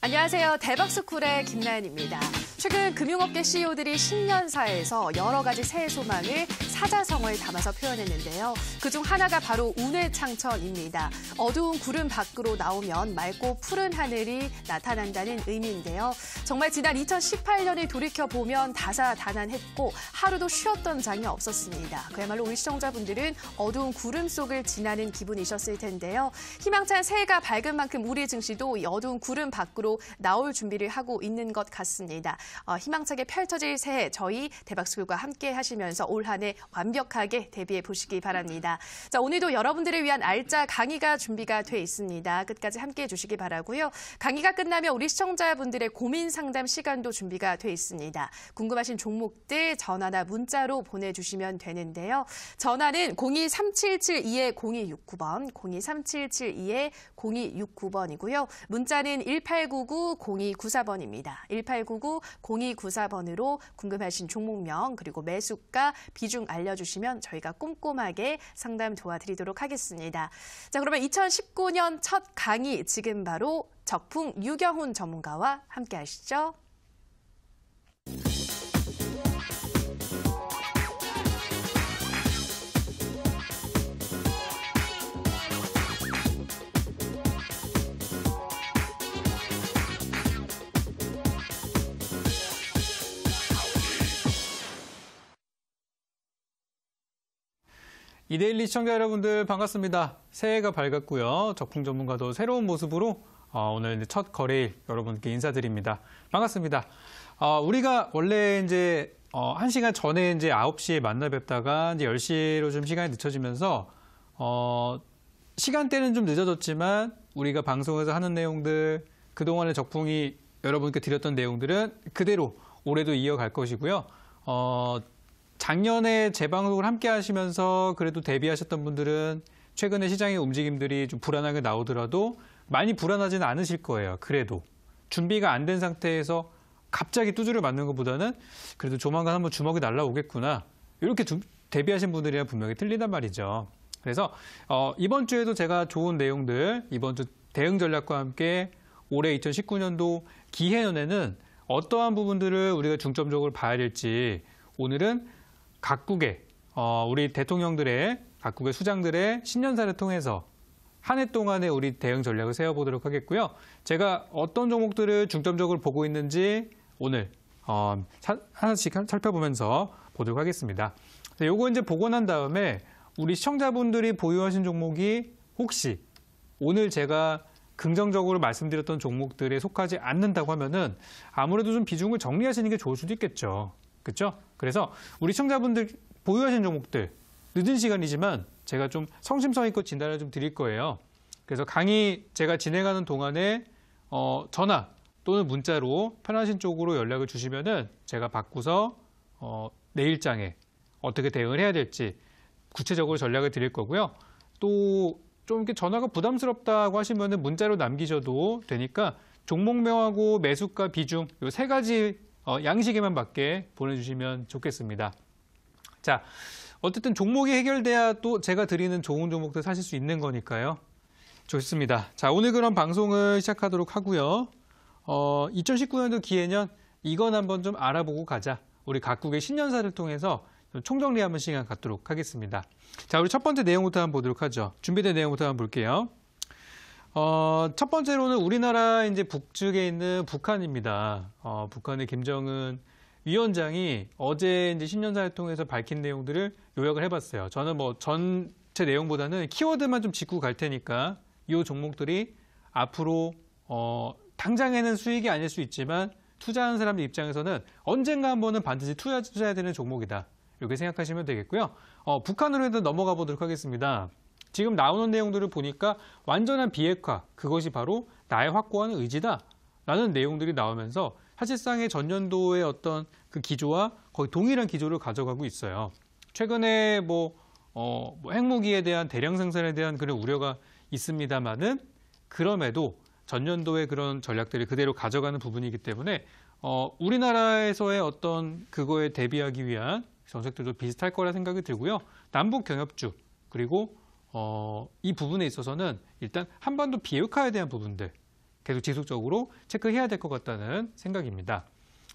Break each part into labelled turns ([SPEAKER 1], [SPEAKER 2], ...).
[SPEAKER 1] 안녕하세요. 대박스쿨의 김나연입니다. 최근 금융업계 CEO들이 신년사에서 여러 가지 새해 소망을 사자성어에 담아서 표현했는데요. 그중 하나가 바로 운해창천입니다. 어두운 구름 밖으로 나오면 맑고 푸른 하늘이 나타난다는 의미인데요. 정말 지난 2018년을 돌이켜보면 다사다난했고 하루도 쉬었던 장이 없었습니다. 그야말로 우리 시청자분들은 어두운 구름 속을 지나는 기분이셨을 텐데요. 희망찬 새해가 밝은 만큼 우리 증시도 이 어두운 구름 밖으로 나올 준비를 하고 있는 것 같습니다. 희망차게 펼쳐질 새해 저희 대박스쿨과 함께 하시면서 올 한 해 완벽하게 대비해 보시기 바랍니다. 자, 오늘도 여러분들을 위한 알짜 강의가 준비가 돼 있습니다. 끝까지 함께해 주시기 바라고요. 강의가 끝나면 우리 시청자분들의 고민 상담 시간도 준비가 돼 있습니다. 궁금하신 종목들 전화나 문자로 보내주시면 되는데요. 전화는 023772-0269번, 023772-0269번이고요. 문자는 1899-0294번입니다. 1899-0294번으로 궁금하신 종목명 그리고 매수가, 비중 알려주시면 저희가 꼼꼼하게 상담 도와드리도록 하겠습니다. 자, 그러면 2019년 첫 강의 지금 바로 적풍 유경훈 전문가와 함께 하시죠.
[SPEAKER 2] 이데일리 시청자 여러분들 반갑습니다. 새해가 밝았고요. 적풍 전문가도 새로운 모습으로 오늘 첫 거래일 여러분께 인사드립니다. 반갑습니다. 우리가 원래 이제 1시간 전에 이제 9시에 만나 뵙다가 이제 10시로 좀 시간이 늦춰지면서 시간대는 좀 늦어졌지만 우리가 방송에서 하는 내용들, 그동안의 적풍이 여러분께 드렸던 내용들은 그대로 올해도 이어갈 것이고요. 작년에 재방송을 함께 하시면서 그래도 대비하셨던 분들은 최근에 시장의 움직임들이 좀 불안하게 나오더라도 많이 불안하지는 않으실 거예요. 그래도 준비가 안 된 상태에서 갑자기 뚜주를 맞는 것보다는 그래도 조만간 한번 주먹이 날라오겠구나. 이렇게 대비하신 분들이야 분명히 틀리단 말이죠. 그래서 이번 주에도 제가 좋은 내용들, 이번 주 대응 전략과 함께 올해 2019년도 기해년에는 어떠한 부분들을 우리가 중점적으로 봐야 될지 오늘은 각국의 우리 대통령들의 각국의 수장들의 신년사를 통해서 한 해 동안의 우리 대응 전략을 세워보도록 하겠고요. 제가 어떤 종목들을 중점적으로 보고 있는지 오늘 하나씩 살펴보면서 보도록 하겠습니다. 요거 이제 보고 난 다음에 우리 시청자분들이 보유하신 종목이 혹시 오늘 제가 긍정적으로 말씀드렸던 종목들에 속하지 않는다고 하면은 아무래도 좀 비중을 정리하시는 게 좋을 수도 있겠죠. 그렇죠? 그래서 우리 시청자분들 보유하신 종목들 늦은 시간이지만 제가 좀 성심성의껏 진단을 좀 드릴 거예요. 그래서 강의 제가 진행하는 동안에 전화 또는 문자로 편하신 쪽으로 연락을 주시면은 제가 받고서 내일장에 어떻게 대응을 해야 될지 구체적으로 전략을 드릴 거고요. 또 좀 이렇게 전화가 부담스럽다고 하시면은 문자로 남기셔도 되니까 종목명하고 매수가, 비중 이 세 가지 양식에만 맞게 보내주시면 좋겠습니다. 자, 어쨌든 종목이 해결돼야 또 제가 드리는 좋은 종목들 사실 수 있는 거니까요. 좋습니다. 자, 오늘 그럼 방송을 시작하도록 하고요. 2019년도 기해년 이건 한번 좀 알아보고 가자. 우리 각국의 신년사를 통해서 총정리 한번 시간 갖도록 하겠습니다. 자, 우리 첫 번째 내용부터 한번 보도록 하죠. 준비된 내용부터 한번 볼게요. 첫 번째로는 우리나라 이제 북측에 있는 북한입니다. 북한의 김정은 위원장이 어제 이제 신년사를 통해서 밝힌 내용들을 요약을 해봤어요. 저는 뭐 전체 내용보다는 키워드만 좀 짚고 갈 테니까 이 종목들이 앞으로 당장에는 수익이 아닐 수 있지만 투자하는 사람들 입장에서는 언젠가 한 번은 반드시 투자해야 되는 종목이다. 이렇게 생각하시면 되겠고요. 북한으로 넘어가 보도록 하겠습니다. 지금 나오는 내용들을 보니까 완전한 비핵화, 그것이 바로 나의 확고한 의지다 라는 내용들이 나오면서 사실상의 전년도의 어떤 그 기조와 거의 동일한 기조를 가져가고 있어요. 최근에 핵무기에 대한 대량 생산에 대한 그런 우려가 있습니다만은 그럼에도 전년도의 그런 전략들을 그대로 가져가는 부분이기 때문에 우리나라에서의 어떤 그거에 대비하기 위한 정책들도 비슷할 거라 생각이 들고요. 남북 경협주 그리고 이 부분에 있어서는 일단 한반도 비핵화에 대한 부분들 계속 지속적으로 체크해야 될 것 같다는 생각입니다.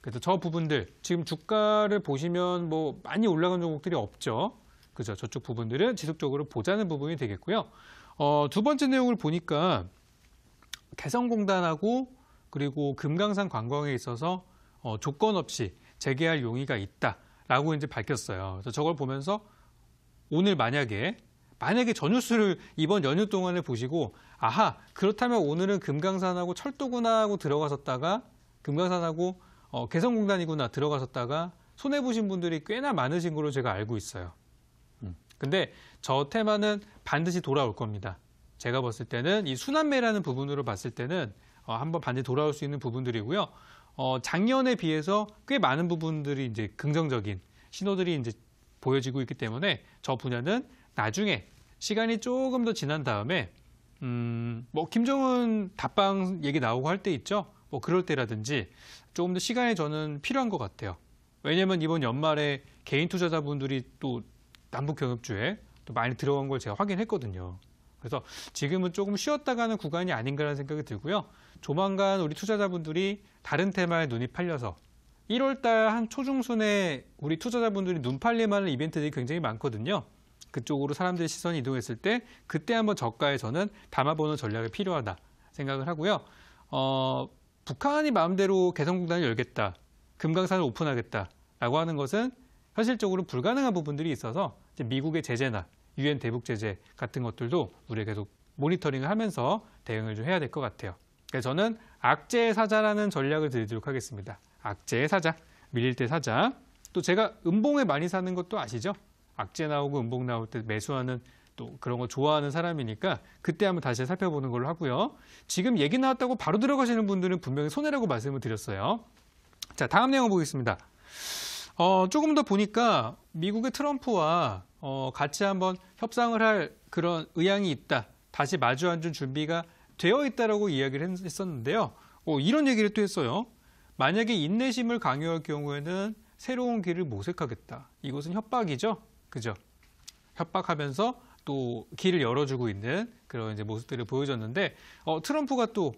[SPEAKER 2] 그래서 저 부분들, 지금 주가를 보시면 뭐 많이 올라간 종목들이 없죠. 그죠? 저쪽 부분들은 지속적으로 보자는 부분이 되겠고요. 두 번째 내용을 보니까 개성공단하고 그리고 금강산 관광에 있어서 조건 없이 재개할 용의가 있다라고 이제 밝혔어요. 그래서 저걸 보면서 오늘 만약에 저 뉴스를 이번 연휴 동안에 보시고 아하, 그렇다면 오늘은 금강산하고 철도구나 하고 들어가셨다가 금강산하고 개성공단이구나 들어가셨다가 손해보신 분들이 꽤나 많으신 걸로 제가 알고 있어요. 근데 저 테마는 반드시 돌아올 겁니다. 제가 봤을 때는 이 순환매라는 부분으로 봤을 때는 한번 반드시 돌아올 수 있는 부분들이고요. 작년에 비해서 꽤 많은 부분들이 이제 긍정적인 신호들이 이제 보여지고 있기 때문에 저 분야는 나중에 시간이 조금 더 지난 다음에 뭐 김정은 답방 얘기 나오고 할 때 있죠. 뭐 그럴 때라든지 조금 더 시간이 저는 필요한 것 같아요. 왜냐하면 이번 연말에 개인 투자자분들이 또 남북 경협주에 또 많이 들어간 걸 제가 확인했거든요. 그래서 지금은 조금 쉬었다 가는 구간이 아닌가라는 생각이 들고요. 조만간 우리 투자자분들이 다른 테마에 눈이 팔려서 1월달 한 초중순에 우리 투자자분들이 눈 팔릴 만한 이벤트들이 굉장히 많거든요. 그쪽으로 사람들의 시선이 이동했을 때 그때 한번 저가에 저는 담아보는 전략이 필요하다 생각을 하고요. 북한이 마음대로 개성공단을 열겠다, 금강산을 오픈하겠다라고 하는 것은 현실적으로 불가능한 부분들이 있어서 이제 미국의 제재나 유엔 대북 제재 같은 것들도 우리가 계속 모니터링을 하면서 대응을 좀 해야 될 것 같아요. 그래서 저는 악재의 사자라는 전략을 드리도록 하겠습니다. 악재의 사자, 밀릴 때 사자. 또 제가 음봉에 많이 사는 것도 아시죠? 악재 나오고 음봉 나올 때 매수하는 또 그런 거 좋아하는 사람이니까 그때 한번 다시 살펴보는 걸로 하고요. 지금 얘기 나왔다고 바로 들어가시는 분들은 분명히 손해라고 말씀을 드렸어요. 자, 다음 내용 보겠습니다. 조금 더 보니까 미국의 트럼프와 같이 한번 협상을 할 그런 의향이 있다. 다시 마주 앉을 준비가 되어 있다라고 이야기를 했었는데요. 이런 얘기를 또 했어요. 만약에 인내심을 강요할 경우에는 새로운 길을 모색하겠다. 이것은 협박이죠. 그죠? 협박하면서 또 길을 열어주고 있는 그런 이제 모습들을 보여줬는데, 트럼프가 또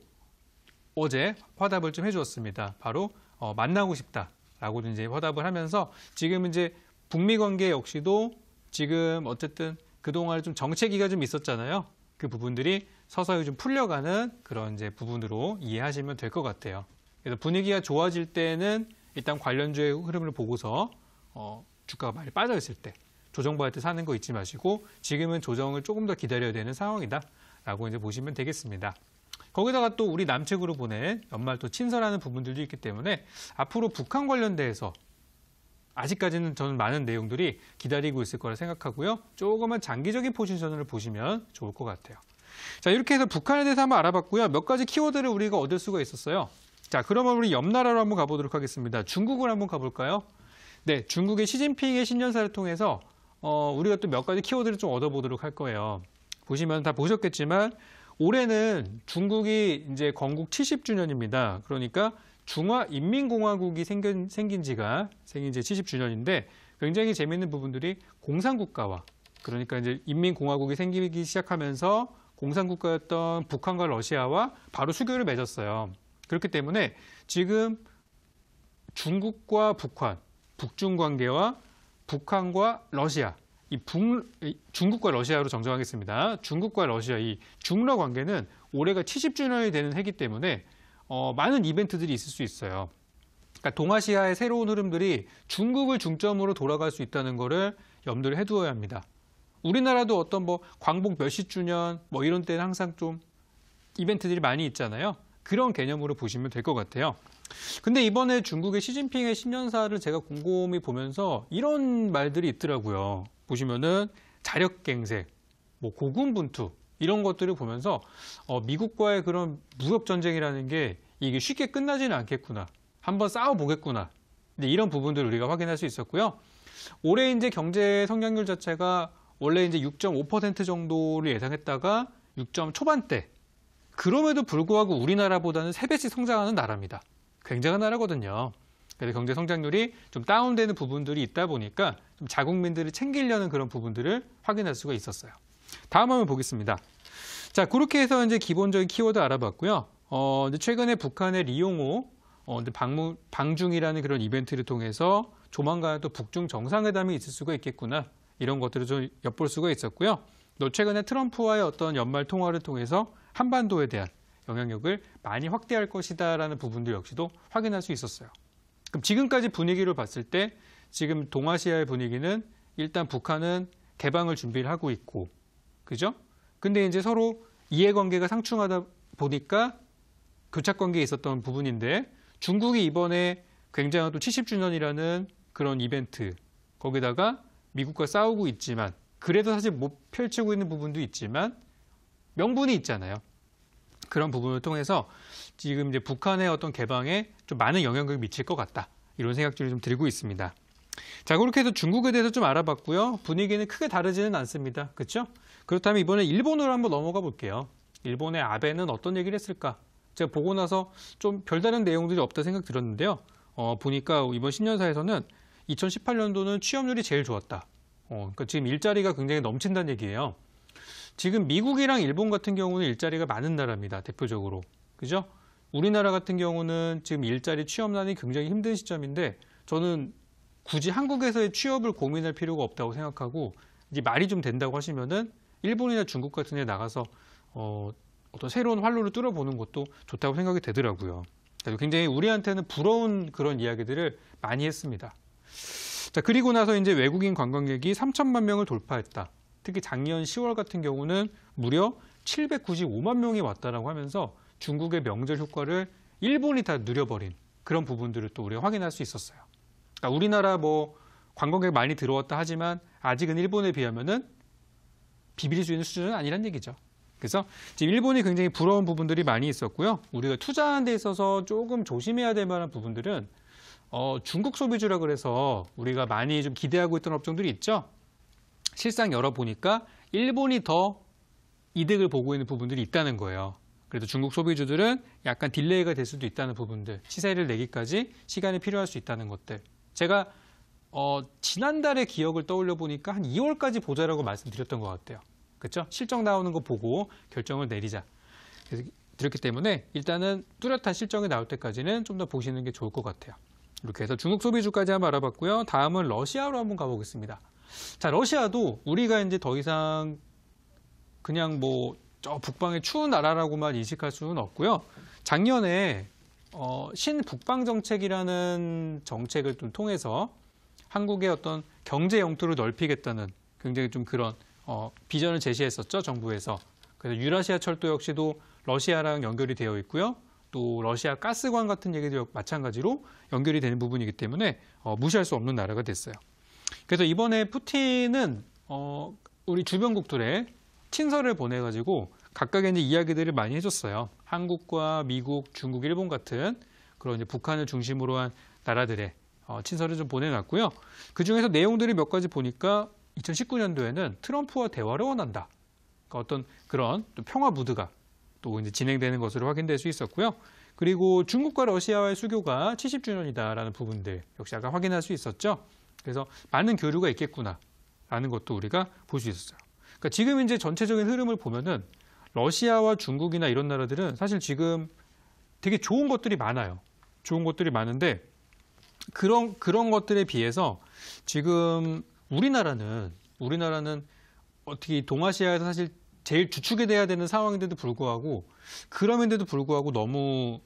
[SPEAKER 2] 어제 화답을 좀 해주었습니다. 바로, 만나고 싶다라고 이제 화답을 하면서 지금 이제 북미 관계 역시도 지금 어쨌든 그동안 좀 정체기가 좀 있었잖아요. 그 부분들이 서서히 좀 풀려가는 그런 이제 부분으로 이해하시면 될 것 같아요. 그래서 분위기가 좋아질 때는 일단 관련주의 흐름을 보고서 주가가 많이 빠져 있을 때 조정받을 때 사는 거 잊지 마시고 지금은 조정을 조금 더 기다려야 되는 상황이다라고 이제 보시면 되겠습니다. 거기다가 또 우리 남측으로 보낸 연말 또 친서라는 부분들도 있기 때문에 앞으로 북한 관련돼서 아직까지는 저는 많은 내용들이 기다리고 있을 거라 생각하고요. 조금은 장기적인 포지션을 보시면 좋을 것 같아요. 자, 이렇게 해서 북한에 대해서 한번 알아봤고요. 몇 가지 키워드를 우리가 얻을 수가 있었어요. 자, 그러면 우리 옆 나라로 한번 가보도록 하겠습니다. 중국을 한번 가볼까요? 네, 중국의 시진핑의 신년사를 통해서 우리가 또 몇 가지 키워드를 좀 얻어보도록 할 거예요. 보시면 다 보셨겠지만 올해는 중국이 이제 건국 70주년입니다. 그러니까 중화인민공화국이 생긴 지 70주년인데 굉장히 재미있는 부분들이 공산국가와 그러니까 이제 인민공화국이 생기기 시작하면서 공산국가였던 북한과 러시아와 바로 수교를 맺었어요. 그렇기 때문에 지금 중국과 북한, 북중 관계와 북한과 러시아, 중국과 러시아로 정정하겠습니다. 중국과 러시아 이 중러 관계는 올해가 70주년이 되는 해기 때문에 많은 이벤트들이 있을 수 있어요. 그러니까 동아시아의 새로운 흐름들이 중국을 중점으로 돌아갈 수 있다는 거를 염두를 해두어야 합니다. 우리나라도 어떤 뭐 광복 몇십 주년 뭐 이런 때는 항상 좀 이벤트들이 많이 있잖아요. 그런 개념으로 보시면 될 것 같아요. 근데 이번에 중국의 시진핑의 신년사를 제가 곰곰이 보면서 이런 말들이 있더라고요. 보시면은 자력갱생, 뭐 고군분투 이런 것들을 보면서 미국과의 그런 무역 전쟁이라는 게 이게 쉽게 끝나지는 않겠구나. 한번 싸워보겠구나. 근데 이런 부분들을 우리가 확인할 수 있었고요. 올해 이제 경제 성장률 자체가 원래 이제 6.5% 정도를 예상했다가 6점 초반대. 그럼에도 불구하고 우리나라보다는 3배씩 성장하는 나라입니다. 굉장한 나라거든요. 그래서 경제 성장률이 좀 다운되는 부분들이 있다 보니까 좀 자국민들을 챙기려는 그런 부분들을 확인할 수가 있었어요. 다음 화면 보겠습니다. 자, 그렇게 해서 이제 기본적인 키워드 알아봤고요. 이제 최근에 북한의 리용호 이제 방중이라는 그런 이벤트를 통해서 조만간 또 북중 정상회담이 있을 수가 있겠구나. 이런 것들을 좀 엿볼 수가 있었고요. 또 최근에 트럼프와의 어떤 연말 통화를 통해서 한반도에 대한 영향력을 많이 확대할 것이다라는 부분들 역시도 확인할 수 있었어요. 그럼 지금까지 분위기를 봤을 때 지금 동아시아의 분위기는 일단 북한은 개방을 준비를 하고 있고, 그죠? 근데 이제 서로 이해관계가 상충하다 보니까 교착관계에 있었던 부분인데 중국이 이번에 굉장한 또 70주년이라는 그런 이벤트, 거기다가 미국과 싸우고 있지만 그래도 사실 못 펼치고 있는 부분도 있지만 명분이 있잖아요. 그런 부분을 통해서 지금 이제 북한의 어떤 개방에 좀 많은 영향력을 미칠 것 같다. 이런 생각들이 좀 들고 있습니다. 자, 그렇게 해서 중국에 대해서 좀 알아봤고요. 분위기는 크게 다르지는 않습니다. 그렇죠? 그렇다면 이번에 일본으로 한번 넘어가 볼게요. 일본의 아베는 어떤 얘기를 했을까? 제가 보고 나서 좀 별다른 내용들이 없다 생각 들었는데요. 보니까 이번 신년사에서는 2018년도는 취업률이 제일 좋았다. 그러니까 지금 일자리가 굉장히 넘친다는 얘기예요. 지금 미국이랑 일본 같은 경우는 일자리가 많은 나라입니다. 대표적으로. 그죠? 우리나라 같은 경우는 지금 일자리 취업난이 굉장히 힘든 시점인데 저는 굳이 한국에서의 취업을 고민할 필요가 없다고 생각하고 이제 말이 좀 된다고 하시면은 일본이나 중국 같은 데 나가서 어떤 새로운 활로를 뚫어보는 것도 좋다고 생각이 되더라고요. 그래서 굉장히 우리한테는 부러운 그런 이야기들을 많이 했습니다. 자, 그리고 나서 이제 외국인 관광객이 3천만 명을 돌파했다. 특히 작년 10월 같은 경우는 무려 795만 명이 왔다라고 하면서 중국의 명절 효과를 일본이 다 누려버린 그런 부분들을 또 우리가 확인할 수 있었어요. 그러니까 우리나라 뭐 관광객 많이 들어왔다 하지만 아직은 일본에 비하면은 비빌 수 있는 수준은 아니란 얘기죠. 그래서 지금 일본이 굉장히 부러운 부분들이 많이 있었고요. 우리가 투자하는 데 있어서 조금 조심해야 될 만한 부분들은 중국 소비주라 그래서 우리가 많이 좀 기대하고 있던 업종들이 있죠. 실상 열어보니까 일본이 더 이득을 보고 있는 부분들이 있다는 거예요. 그래도 중국 소비주들은 약간 딜레이가 될 수도 있다는 부분들, 시세를 내기까지 시간이 필요할 수 있다는 것들. 제가 지난달의 기억을 떠올려 보니까 한 2월까지 보자라고 말씀드렸던 것 같아요. 그렇죠? 실적 나오는 거 보고 결정을 내리자. 그래서 그렇기 때문에 일단은 뚜렷한 실적이 나올 때까지는 좀 더 보시는 게 좋을 것 같아요. 이렇게 해서 중국 소비주까지 한번 알아봤고요. 다음은 러시아로 한번 가보겠습니다. 자, 러시아도 우리가 이제 더 이상 그냥 뭐 저 북방의 추운 나라라고만 인식할 수는 없고요. 작년에 신북방 정책이라는 정책을 좀 통해서 한국의 어떤 경제 영토를 넓히겠다는 굉장히 좀 그런 비전을 제시했었죠, 정부에서. 그래서 유라시아 철도 역시도 러시아랑 연결이 되어 있고요. 또 러시아 가스관 같은 얘기도 마찬가지로 연결이 되는 부분이기 때문에 무시할 수 없는 나라가 됐어요. 그래서 이번에 푸틴은 우리 주변국들에 친서를 보내가지고 각각의 이제 이야기들을 많이 해줬어요. 한국과 미국, 중국, 일본 같은 그런 이제 북한을 중심으로 한 나라들의 친서를 좀 보내놨고요. 그 중에서 내용들이 몇 가지 보니까 2019년도에는 트럼프와 대화를 원한다. 그러니까 어떤 그런 또 평화 무드가 또 이제 진행되는 것으로 확인될 수 있었고요. 그리고 중국과 러시아와의 수교가 70주년이다라는 부분들 역시 아까 확인할 수 있었죠. 그래서 많은 교류가 있겠구나라는 것도 우리가 볼 수 있었어요. 그러니까 지금 이제 전체적인 흐름을 보면은 러시아와 중국이나 이런 나라들은 사실 지금 되게 좋은 것들이 많아요. 좋은 것들이 많은데 그런 것들에 비해서 지금 우리나라는 어떻게 동아시아에서 사실 제일 주축이 돼야 되는 상황인데도 불구하고 그럼에도 불구하고 너무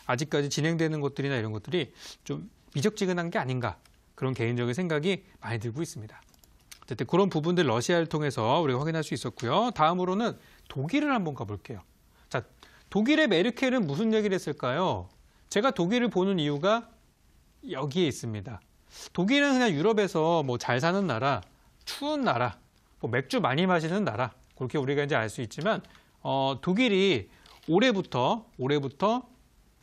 [SPEAKER 2] 아직까지 진행되는 것들이나 이런 것들이 좀 미적지근한 게 아닌가 그런 개인적인 생각이 많이 들고 있습니다. 어쨌든 그런 부분들 러시아를 통해서 우리가 확인할 수 있었고요. 다음으로는 독일을 한번 가볼게요. 자, 독일의 메르켈은 무슨 얘기를 했을까요? 제가 독일을 보는 이유가 여기에 있습니다. 독일은 그냥 유럽에서 뭐 잘 사는 나라, 추운 나라, 뭐 맥주 많이 마시는 나라 그렇게 우리가 이제 알 수 있지만 독일이 올해부터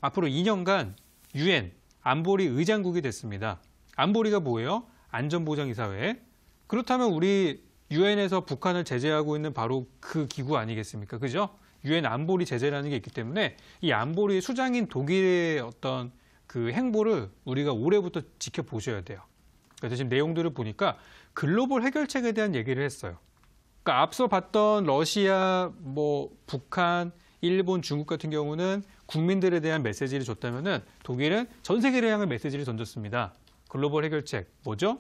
[SPEAKER 2] 앞으로 2년간 UN 안보리 의장국이 됐습니다. 안보리가 뭐예요? 안전보장이사회. 그렇다면 우리 UN에서 북한을 제재하고 있는 바로 그 기구 아니겠습니까? 그죠? UN 안보리 제재라는 게 있기 때문에 이 안보리의 수장인 독일의 어떤 그 행보를 우리가 올해부터 지켜보셔야 돼요. 그래서 지금 내용들을 보니까 글로벌 해결책에 대한 얘기를 했어요. 그러니까 앞서 봤던 러시아, 뭐 북한 일본, 중국 같은 경우는 국민들에 대한 메시지를 줬다면은 독일은 전 세계를 향한 메시지를 던졌습니다. 글로벌 해결책 뭐죠?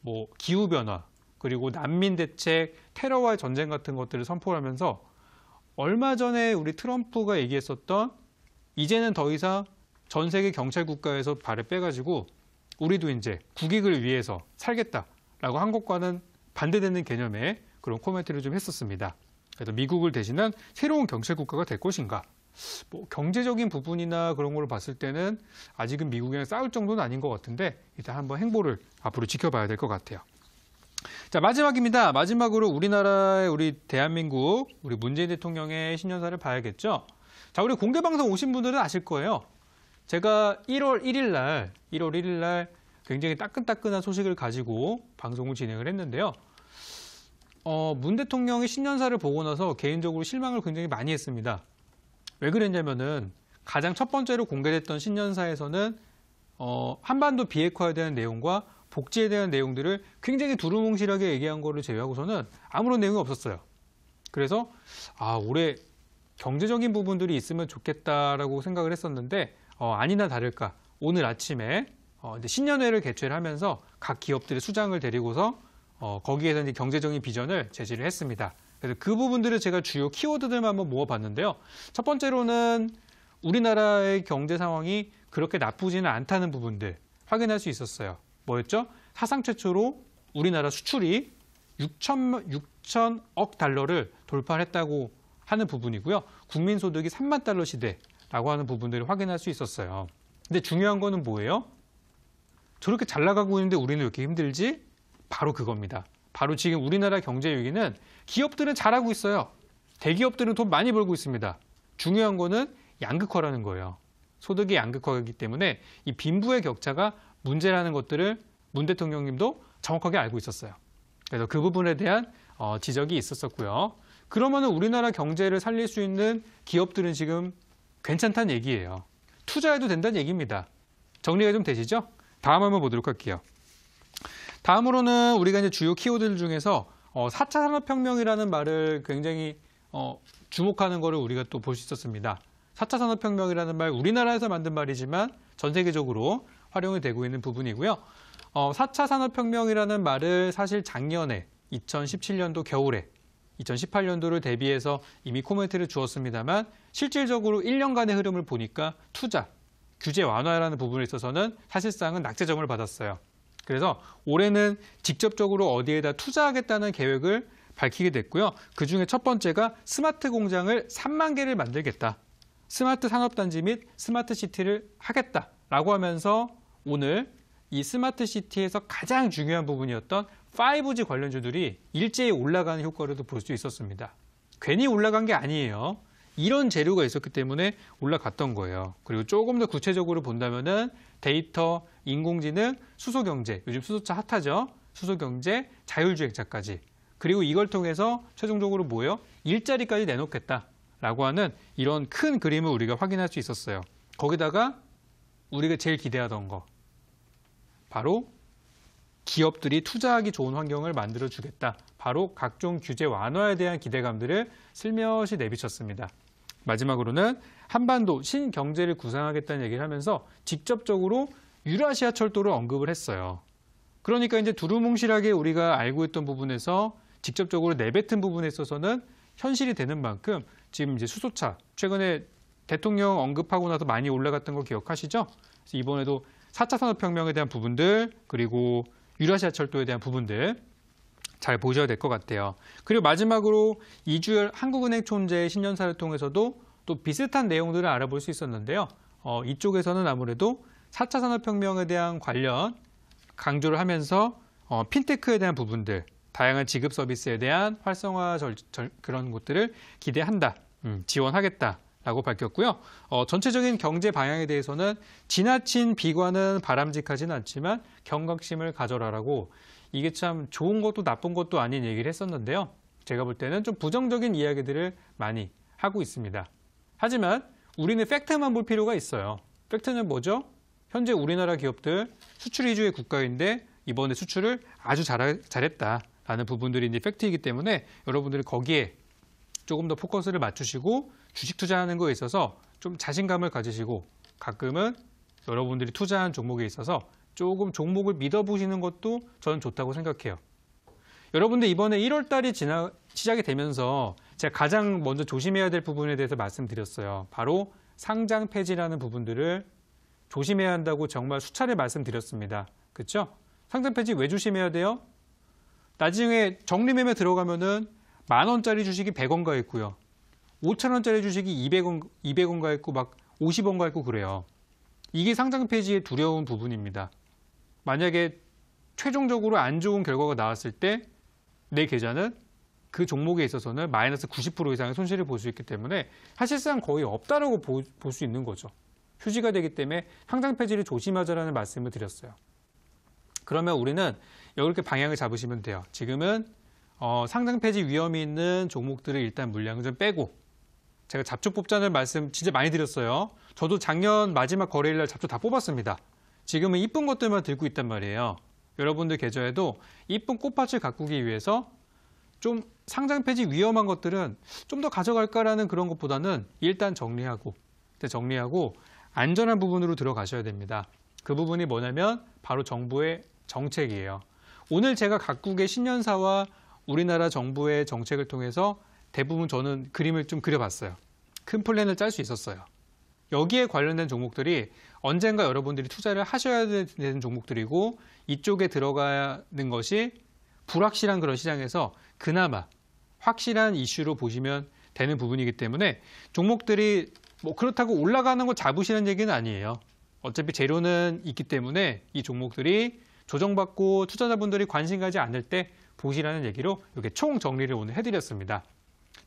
[SPEAKER 2] 뭐 기후 변화, 그리고 난민 대책, 테러와 전쟁 같은 것들을 선포를 하면서 얼마 전에 우리 트럼프가 얘기했었던 이제는 더 이상 전 세계 경찰 국가에서 발을 빼가지고 우리도 이제 국익을 위해서 살겠다라고 한 것과는 반대되는 개념의 그런 코멘트를 좀 했었습니다. 그래서 미국을 대신한 새로운 경찰 국가가 될 것인가? 뭐 경제적인 부분이나 그런 걸 봤을 때는 아직은 미국이랑 싸울 정도는 아닌 것 같은데 일단 한번 행보를 앞으로 지켜봐야 될 것 같아요. 자, 마지막입니다. 마지막으로 우리나라의 우리 대한민국 우리 문재인 대통령의 신년사를 봐야겠죠. 자, 우리 공개방송 오신 분들은 아실 거예요. 제가 1월 1일 날 굉장히 따끈따끈한 소식을 가지고 방송을 진행을 했는데요. 문 대통령의 신년사를 보고 나서 개인적으로 실망을 굉장히 많이 했습니다. 왜 그랬냐면은 가장 첫 번째로 공개됐던 신년사에서는 한반도 비핵화에 대한 내용과 복지에 대한 내용들을 굉장히 두루뭉실하게 얘기한 거를 제외하고서는 아무런 내용이 없었어요. 그래서 올해 경제적인 부분들이 있으면 좋겠다라고 생각을 했었는데 아니나 다를까 오늘 아침에 이제 신년회를 개최를 하면서 각 기업들의 수장을 데리고서 거기에서 이제 경제적인 비전을 제시를 했습니다. 그래서 그 부분들을 제가 주요 키워드들만 한번 모아봤는데요. 첫 번째로는 우리나라의 경제 상황이 그렇게 나쁘지는 않다는 부분들 확인할 수 있었어요. 뭐였죠? 사상 최초로 우리나라 수출이 6천억 달러를 돌파했다고 하는 부분이고요. 국민소득이 3만 달러 시대라고 하는 부분들을 확인할 수 있었어요. 근데 중요한 거는 뭐예요? 저렇게 잘 나가고 있는데 우리는 왜 이렇게 힘들지? 바로 그겁니다. 바로 지금 우리나라 경제 위기는 기업들은 잘하고 있어요. 대기업들은 돈 많이 벌고 있습니다. 중요한 거는 양극화라는 거예요. 소득이 양극화이기 때문에 이 빈부의 격차가 문제라는 것들을 문 대통령님도 정확하게 알고 있었어요. 그래서 그 부분에 대한 지적이 있었었고요. 그러면 우리나라 경제를 살릴 수 있는 기업들은 지금 괜찮다는 얘기예요. 투자해도 된다는 얘기입니다. 정리가 좀 되시죠? 다음 한번 보도록 할게요. 다음으로는 우리가 이제 주요 키워드 중에서 4차 산업혁명이라는 말을 굉장히 주목하는 거를 우리가 또 볼 수 있었습니다. 4차 산업혁명이라는 말 우리나라에서 만든 말이지만 전 세계적으로 활용이 되고 있는 부분이고요. 4차 산업혁명이라는 말을 사실 작년에 2017년도 겨울에 2018년도를 대비해서 이미 코멘트를 주었습니다만 실질적으로 1년간의 흐름을 보니까 투자, 규제 완화라는 부분에 있어서는 사실상은 낙제점을 받았어요. 그래서 올해는 직접적으로 어디에다 투자하겠다는 계획을 밝히게 됐고요. 그중에 첫 번째가 스마트 공장을 3만 개를 만들겠다. 스마트 산업단지 및 스마트 시티를 하겠다라고 하면서 오늘 이 스마트 시티에서 가장 중요한 부분이었던 5G 관련주들이 일제히 올라가는 효과를 볼 수 있었습니다. 괜히 올라간 게 아니에요. 이런 재료가 있었기 때문에 올라갔던 거예요. 그리고 조금 더 구체적으로 본다면은 데이터, 인공지능, 수소경제, 요즘 수소차 핫하죠? 수소경제, 자율주행차까지. 그리고 이걸 통해서 최종적으로 뭐예요? 일자리까지 내놓겠다라고 하는 이런 큰 그림을 우리가 확인할 수 있었어요. 거기다가 우리가 제일 기대하던 거. 바로 기업들이 투자하기 좋은 환경을 만들어주겠다. 바로 각종 규제 완화에 대한 기대감들을 슬며시 내비쳤습니다. 마지막으로는 한반도 신경제를 구상하겠다는 얘기를 하면서 직접적으로 유라시아 철도를 언급을 했어요. 그러니까 이제 두루뭉실하게 우리가 알고 있던 부분에서 직접적으로 내뱉은 부분에 있어서는 현실이 되는 만큼 지금 이제 수소차 최근에 대통령 언급하고 나서 많이 올라갔던 거 기억하시죠? 그래서 이번에도 4차 산업혁명에 대한 부분들 그리고 유라시아 철도에 대한 부분들 잘 보셔야 될 것 같아요. 그리고 마지막으로 이주열 한국은행 총재의 신년사를 통해서도 또 비슷한 내용들을 알아볼 수 있었는데요. 이쪽에서는 아무래도 4차 산업혁명에 대한 관련 강조를 하면서 핀테크에 대한 부분들, 다양한 지급 서비스에 대한 활성화 그런 것들을 기대한다, 지원하겠다라고 밝혔고요. 전체적인 경제 방향에 대해서는 지나친 비관은 바람직하지는 않지만 경각심을 가져라라고 이게 참 좋은 것도 나쁜 것도 아닌 얘기를 했었는데요. 제가 볼 때는 좀 부정적인 이야기들을 많이 하고 있습니다. 하지만 우리는 팩트만 볼 필요가 있어요. 팩트는 뭐죠? 현재 우리나라 기업들 수출 위주의 국가인데 이번에 수출을 아주 잘했다라는 부분들이 이제 팩트이기 때문에 여러분들이 거기에 조금 더 포커스를 맞추시고 주식 투자하는 거에 있어서 좀 자신감을 가지시고 가끔은 여러분들이 투자한 종목에 있어서 조금 종목을 믿어보시는 것도 저는 좋다고 생각해요. 여러분들 이번에 1월 달이 시작이 되면서 제가 가장 먼저 조심해야 될 부분에 대해서 말씀드렸어요. 바로 상장 폐지라는 부분들을 조심해야 한다고 정말 수차례 말씀드렸습니다. 그렇죠? 상장 폐지 왜 조심해야 돼요? 나중에 정리매매 들어가면은 10,000원짜리 주식이 100원 가 있고요. 5,000원짜리 주식이 200원 가 있고 막 50원 가 있고 그래요. 이게 상장 폐지의 두려운 부분입니다. 만약에 최종적으로 안 좋은 결과가 나왔을 때 내 계좌는 그 종목에 있어서는 마이너스 90% 이상의 손실을 볼 수 있기 때문에 사실상 거의 없다라고 볼 수 있는 거죠. 휴지가 되기 때문에 상장 폐지를 조심하자라는 말씀을 드렸어요. 그러면 우리는 이렇게 방향을 잡으시면 돼요. 지금은 상장 폐지 위험이 있는 종목들을 일단 물량을 좀 빼고, 제가 잡초 뽑자는 말씀 진짜 많이 드렸어요. 저도 작년 마지막 거래일 날 잡초 다 뽑았습니다. 지금은 이쁜 것들만 들고 있단 말이에요. 여러분들 계좌에도 이쁜 꽃밭을 가꾸기 위해서 좀 상장 폐지 위험한 것들은 좀 더 가져갈까라는 그런 것보다는 일단 정리하고 안전한 부분으로 들어가셔야 됩니다. 그 부분이 뭐냐면 바로 정부의 정책이에요. 오늘 제가 각국의 신년사와 우리나라 정부의 정책을 통해서 대부분 저는 그림을 좀 그려봤어요. 큰 플랜을 짤 수 있었어요. 여기에 관련된 종목들이 언젠가 여러분들이 투자를 하셔야 되는 종목들이고, 이쪽에 들어가는 것이 불확실한 그런 시장에서 그나마 확실한 이슈로 보시면 되는 부분이기 때문에 종목들이 뭐 그렇다고 올라가는 거 잡으시는 얘기는 아니에요. 어차피 재료는 있기 때문에 이 종목들이 조정받고 투자자분들이 관심 가지 않을 때 보시라는 얘기로 이렇게 총 정리를 오늘 해드렸습니다.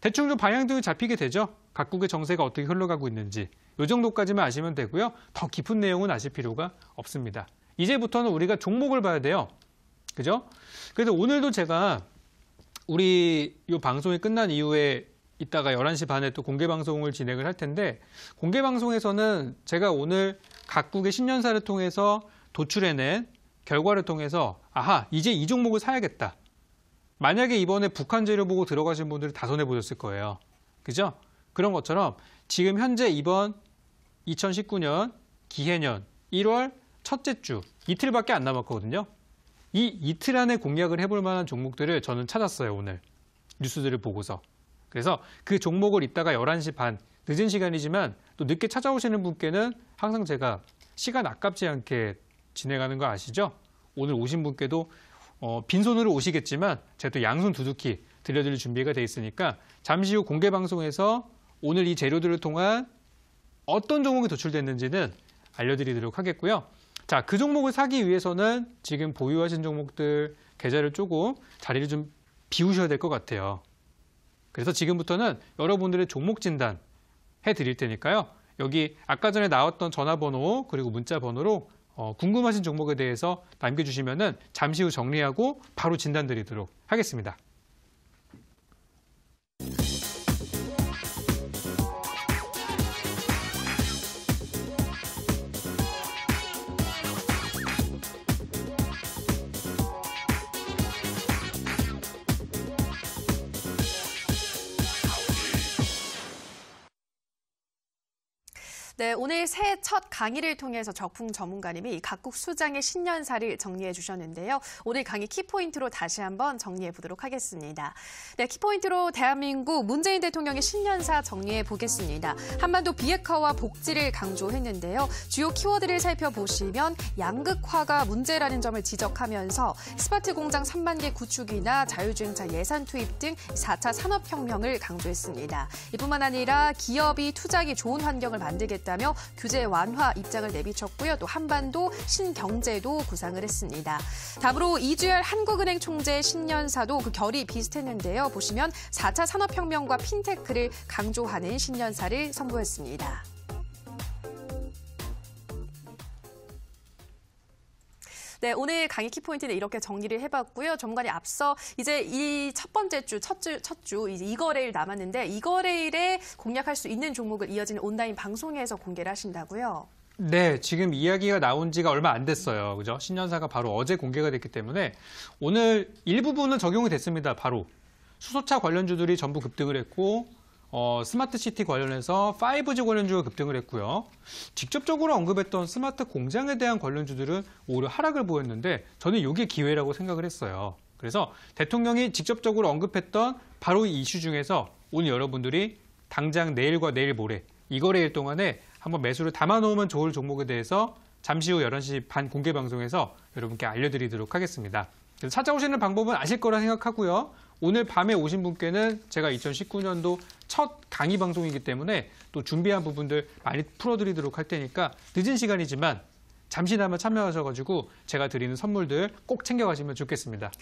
[SPEAKER 2] 대충 좀 방향도 잡히게 되죠. 각국의 정세가 어떻게 흘러가고 있는지 이 정도까지만 아시면 되고요. 더 깊은 내용은 아실 필요가 없습니다. 이제부터는 우리가 종목을 봐야 돼요. 그죠? 그래서 오늘도 제가 우리 이 방송이 끝난 이후에 이따가 11시 반에 또 공개 방송을 진행을 할 텐데, 공개 방송에서는 제가 오늘 각국의 신년사를 통해서 도출해낸 결과를 통해서 아하, 이제 이 종목을 사야겠다. 만약에 이번에 북한 재료 보고 들어가신 분들이 다 손해보셨을 거예요. 그죠? 그런 것처럼 지금 현재 이번 2019년 기해년 1월 첫째 주 이틀밖에 안 남았거든요. 이 이틀 안에 공략을 해볼 만한 종목들을 저는 찾았어요, 오늘. 뉴스들을 보고서. 그래서 그 종목을 이따가 11시 반, 늦은 시간이지만 또 늦게 찾아오시는 분께는 항상 제가 시간 아깝지 않게 진행하는 거 아시죠? 오늘 오신 분께도 빈손으로 오시겠지만 제가 또 양손 두둑히 들려드릴 준비가 돼 있으니까 잠시 후 공개 방송에서 오늘 이 재료들을 통한 어떤 종목이 도출됐는지는 알려드리도록 하겠고요. 자, 그 종목을 사기 위해서는 지금 보유하신 종목들 계좌를 조금 자리를 좀 비우셔야 될 것 같아요. 그래서 지금부터는 여러분들의 종목 진단 해드릴 테니까요. 여기 아까 전에 나왔던 전화번호 그리고 문자 번호로 궁금하신 종목에 대해서 남겨주시면은 잠시 후 정리하고 바로 진단 드리도록 하겠습니다.
[SPEAKER 1] 네, 오늘 새해 첫 강의를 통해서 적풍 전문가님이 각국 수장의 신년사를 정리해 주셨는데요. 오늘 강의 키포인트로 다시 한번 정리해 보도록 하겠습니다. 네, 키포인트로 대한민국 문재인 대통령의 신년사 정리해 보겠습니다. 한반도 비핵화와 복지를 강조했는데요. 주요 키워드를 살펴보시면 양극화가 문제라는 점을 지적하면서 스마트 공장 3만 개 구축이나 자율주행차 예산 투입 등 4차 산업혁명을 강조했습니다. 이뿐만 아니라 기업이 투자하기 좋은 환경을 만들겠다며 규제 완화 입장을 내비쳤고요. 또 한반도 신경제도 구상을 했습니다. 다음으로 이주열 한국은행 총재의 신년사도 그 결이 비슷했는데요. 보시면 4차 산업혁명과 핀테크를 강조하는 신년사를 선보였습니다. 네, 오늘 강의 키포인트는 이렇게 정리를 해봤고요. 전문가님 앞서 이제 이 첫 번째 주, 첫 주 이제 이 거래일 남았는데 이 거래일에 공략할 수 있는 종목을 이어지는 온라인 방송에서 공개를 하신다고요?
[SPEAKER 2] 네, 지금 이야기가 나온 지가 얼마 안 됐어요. 그죠? 신년사가 바로 어제 공개가 됐기 때문에 오늘 일부분은 적용이 됐습니다. 바로 수소차 관련주들이 전부 급등을 했고 스마트 시티 관련해서 5G 관련주가 급등을 했고요. 직접적으로 언급했던 스마트 공장에 대한 관련주들은 오히려 하락을 보였는데 저는 이게 기회라고 생각을 했어요. 그래서 대통령이 직접적으로 언급했던 바로 이 이슈 중에서 오늘 여러분들이 당장 내일과 내일 모레 이 거래일 동안에 한번 매수를 담아놓으면 좋을 종목에 대해서 잠시 후 11시 반 공개 방송에서 여러분께 알려드리도록 하겠습니다. 그래서 찾아오시는 방법은 아실 거라 생각하고요. 오늘 밤에 오신 분께는 제가 2019년도 첫 강의 방송이기 때문에 또 준비한 부분들 많이 풀어드리도록 할 테니까 늦은 시간이지만 잠시나마 참여하셔가지고 제가 드리는 선물들 꼭 챙겨가시면 좋겠습니다.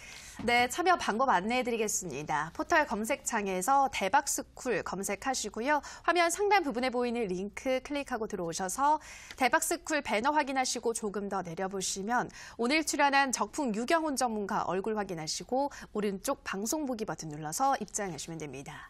[SPEAKER 1] 네, 참여 방법 안내해드리겠습니다. 포털 검색창에서 대박스쿨 검색하시고요. 화면 상단 부분에 보이는 링크 클릭하고 들어오셔서 대박스쿨 배너 확인하시고 조금 더 내려보시면 오늘 출연한 적풍 유경훈 전문가 얼굴 확인하시고 오른쪽 방송 보기 버튼 눌러서 입장하시면 됩니다.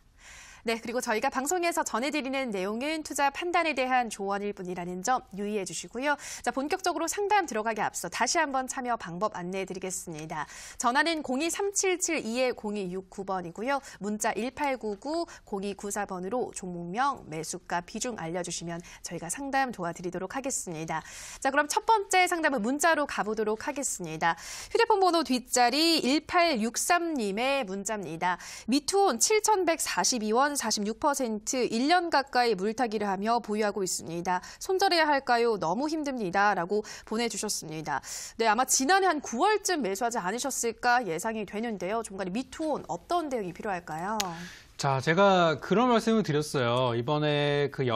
[SPEAKER 1] 네, 그리고 저희가 방송에서 전해드리는 내용은 투자 판단에 대한 조언일 뿐이라는 점 유의해 주시고요. 자, 본격적으로 상담 들어가기 앞서 다시 한번 참여 방법 안내해드리겠습니다. 전화는 02377-0269번이고요. 문자 1899-0294번으로 종목명, 매수가, 비중 알려주시면 저희가 상담 도와드리도록 하겠습니다. 자, 그럼 첫 번째 상담은 문자로 가보도록 하겠습니다. 휴대폰 번호 뒷자리 1863님의 문자입니다. 미투온 7,142원 46%, 1년 가까이 물타기를 하며 보유하고 있습니다. 손절해야 할까요? 너무 힘듭니다. 라고 보내주셨습니다. 네, 아마 지난해 한 9월쯤 매수하지 않으셨을까 예상이 되는데요. 중간에 미투온 어떤 대응이 필요할까요?
[SPEAKER 2] 자, 제가 그런 말씀을 드렸어요. 이번에 그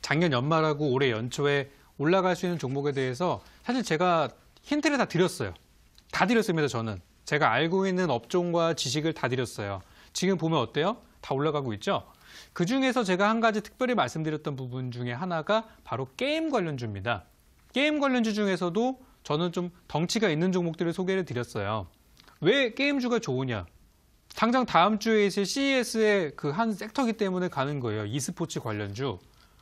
[SPEAKER 2] 작년 연말하고 올해 연초에 올라갈 수 있는 종목에 대해서 사실 제가 힌트를 다 드렸어요. 다 드렸습니다, 저는. 제가 알고 있는 업종과 지식을 다 드렸어요. 지금 보면 어때요? 다 올라가고 있죠? 그중에서 제가 한 가지 특별히 말씀드렸던 부분 중에 하나가 바로 게임 관련주입니다. 게임 관련주 중에서도 저는 좀 덩치가 있는 종목들을 소개를 드렸어요. 왜 게임주가 좋으냐? 당장 다음 주에 있을 CES의 그 한 섹터이기 때문에 가는 거예요. e스포츠 관련주.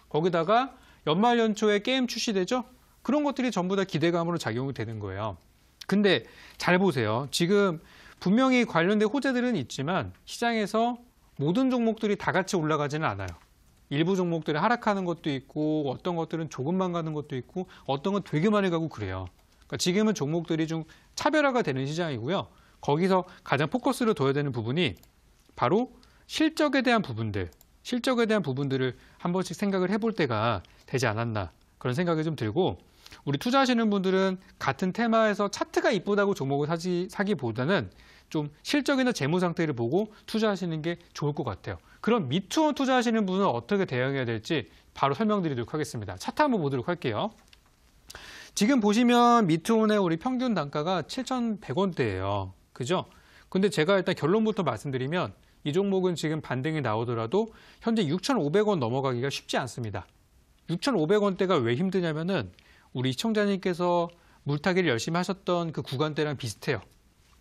[SPEAKER 2] 거기다가 연말 연초에 게임 출시되죠? 그런 것들이 전부 다 기대감으로 작용이 되는 거예요. 근데 잘 보세요. 지금 분명히 관련된 호재들은 있지만 시장에서 모든 종목들이 다 같이 올라가지는 않아요. 일부 종목들이 하락하는 것도 있고 어떤 것들은 조금만 가는 것도 있고 어떤 건 되게 많이 가고 그래요. 그러니까 지금은 종목들이 좀 차별화가 되는 시장이고요. 거기서 가장 포커스를 둬야 되는 부분이 바로 실적에 대한 부분들을 한 번씩 생각을 해볼 때가 되지 않았나 그런 생각이 좀 들고 우리 투자하시는 분들은 같은 테마에서 차트가 이쁘다고 종목을 사기보다는 좀 실적이나 재무 상태를 보고 투자하시는 게 좋을 것 같아요. 그럼 미투온 투자하시는 분은 어떻게 대응해야 될지 바로 설명드리도록 하겠습니다. 차트 한번 보도록 할게요. 지금 보시면 미투온의 우리 평균 단가가 7,100원대예요. 그죠? 근데 제가 일단 결론부터 말씀드리면 이 종목은 지금 반등이 나오더라도 현재 6,500원 넘어가기가 쉽지 않습니다. 6,500원대가 왜 힘드냐면은 우리 시청자님께서 물타기를 열심히 하셨던 그 구간대랑 비슷해요.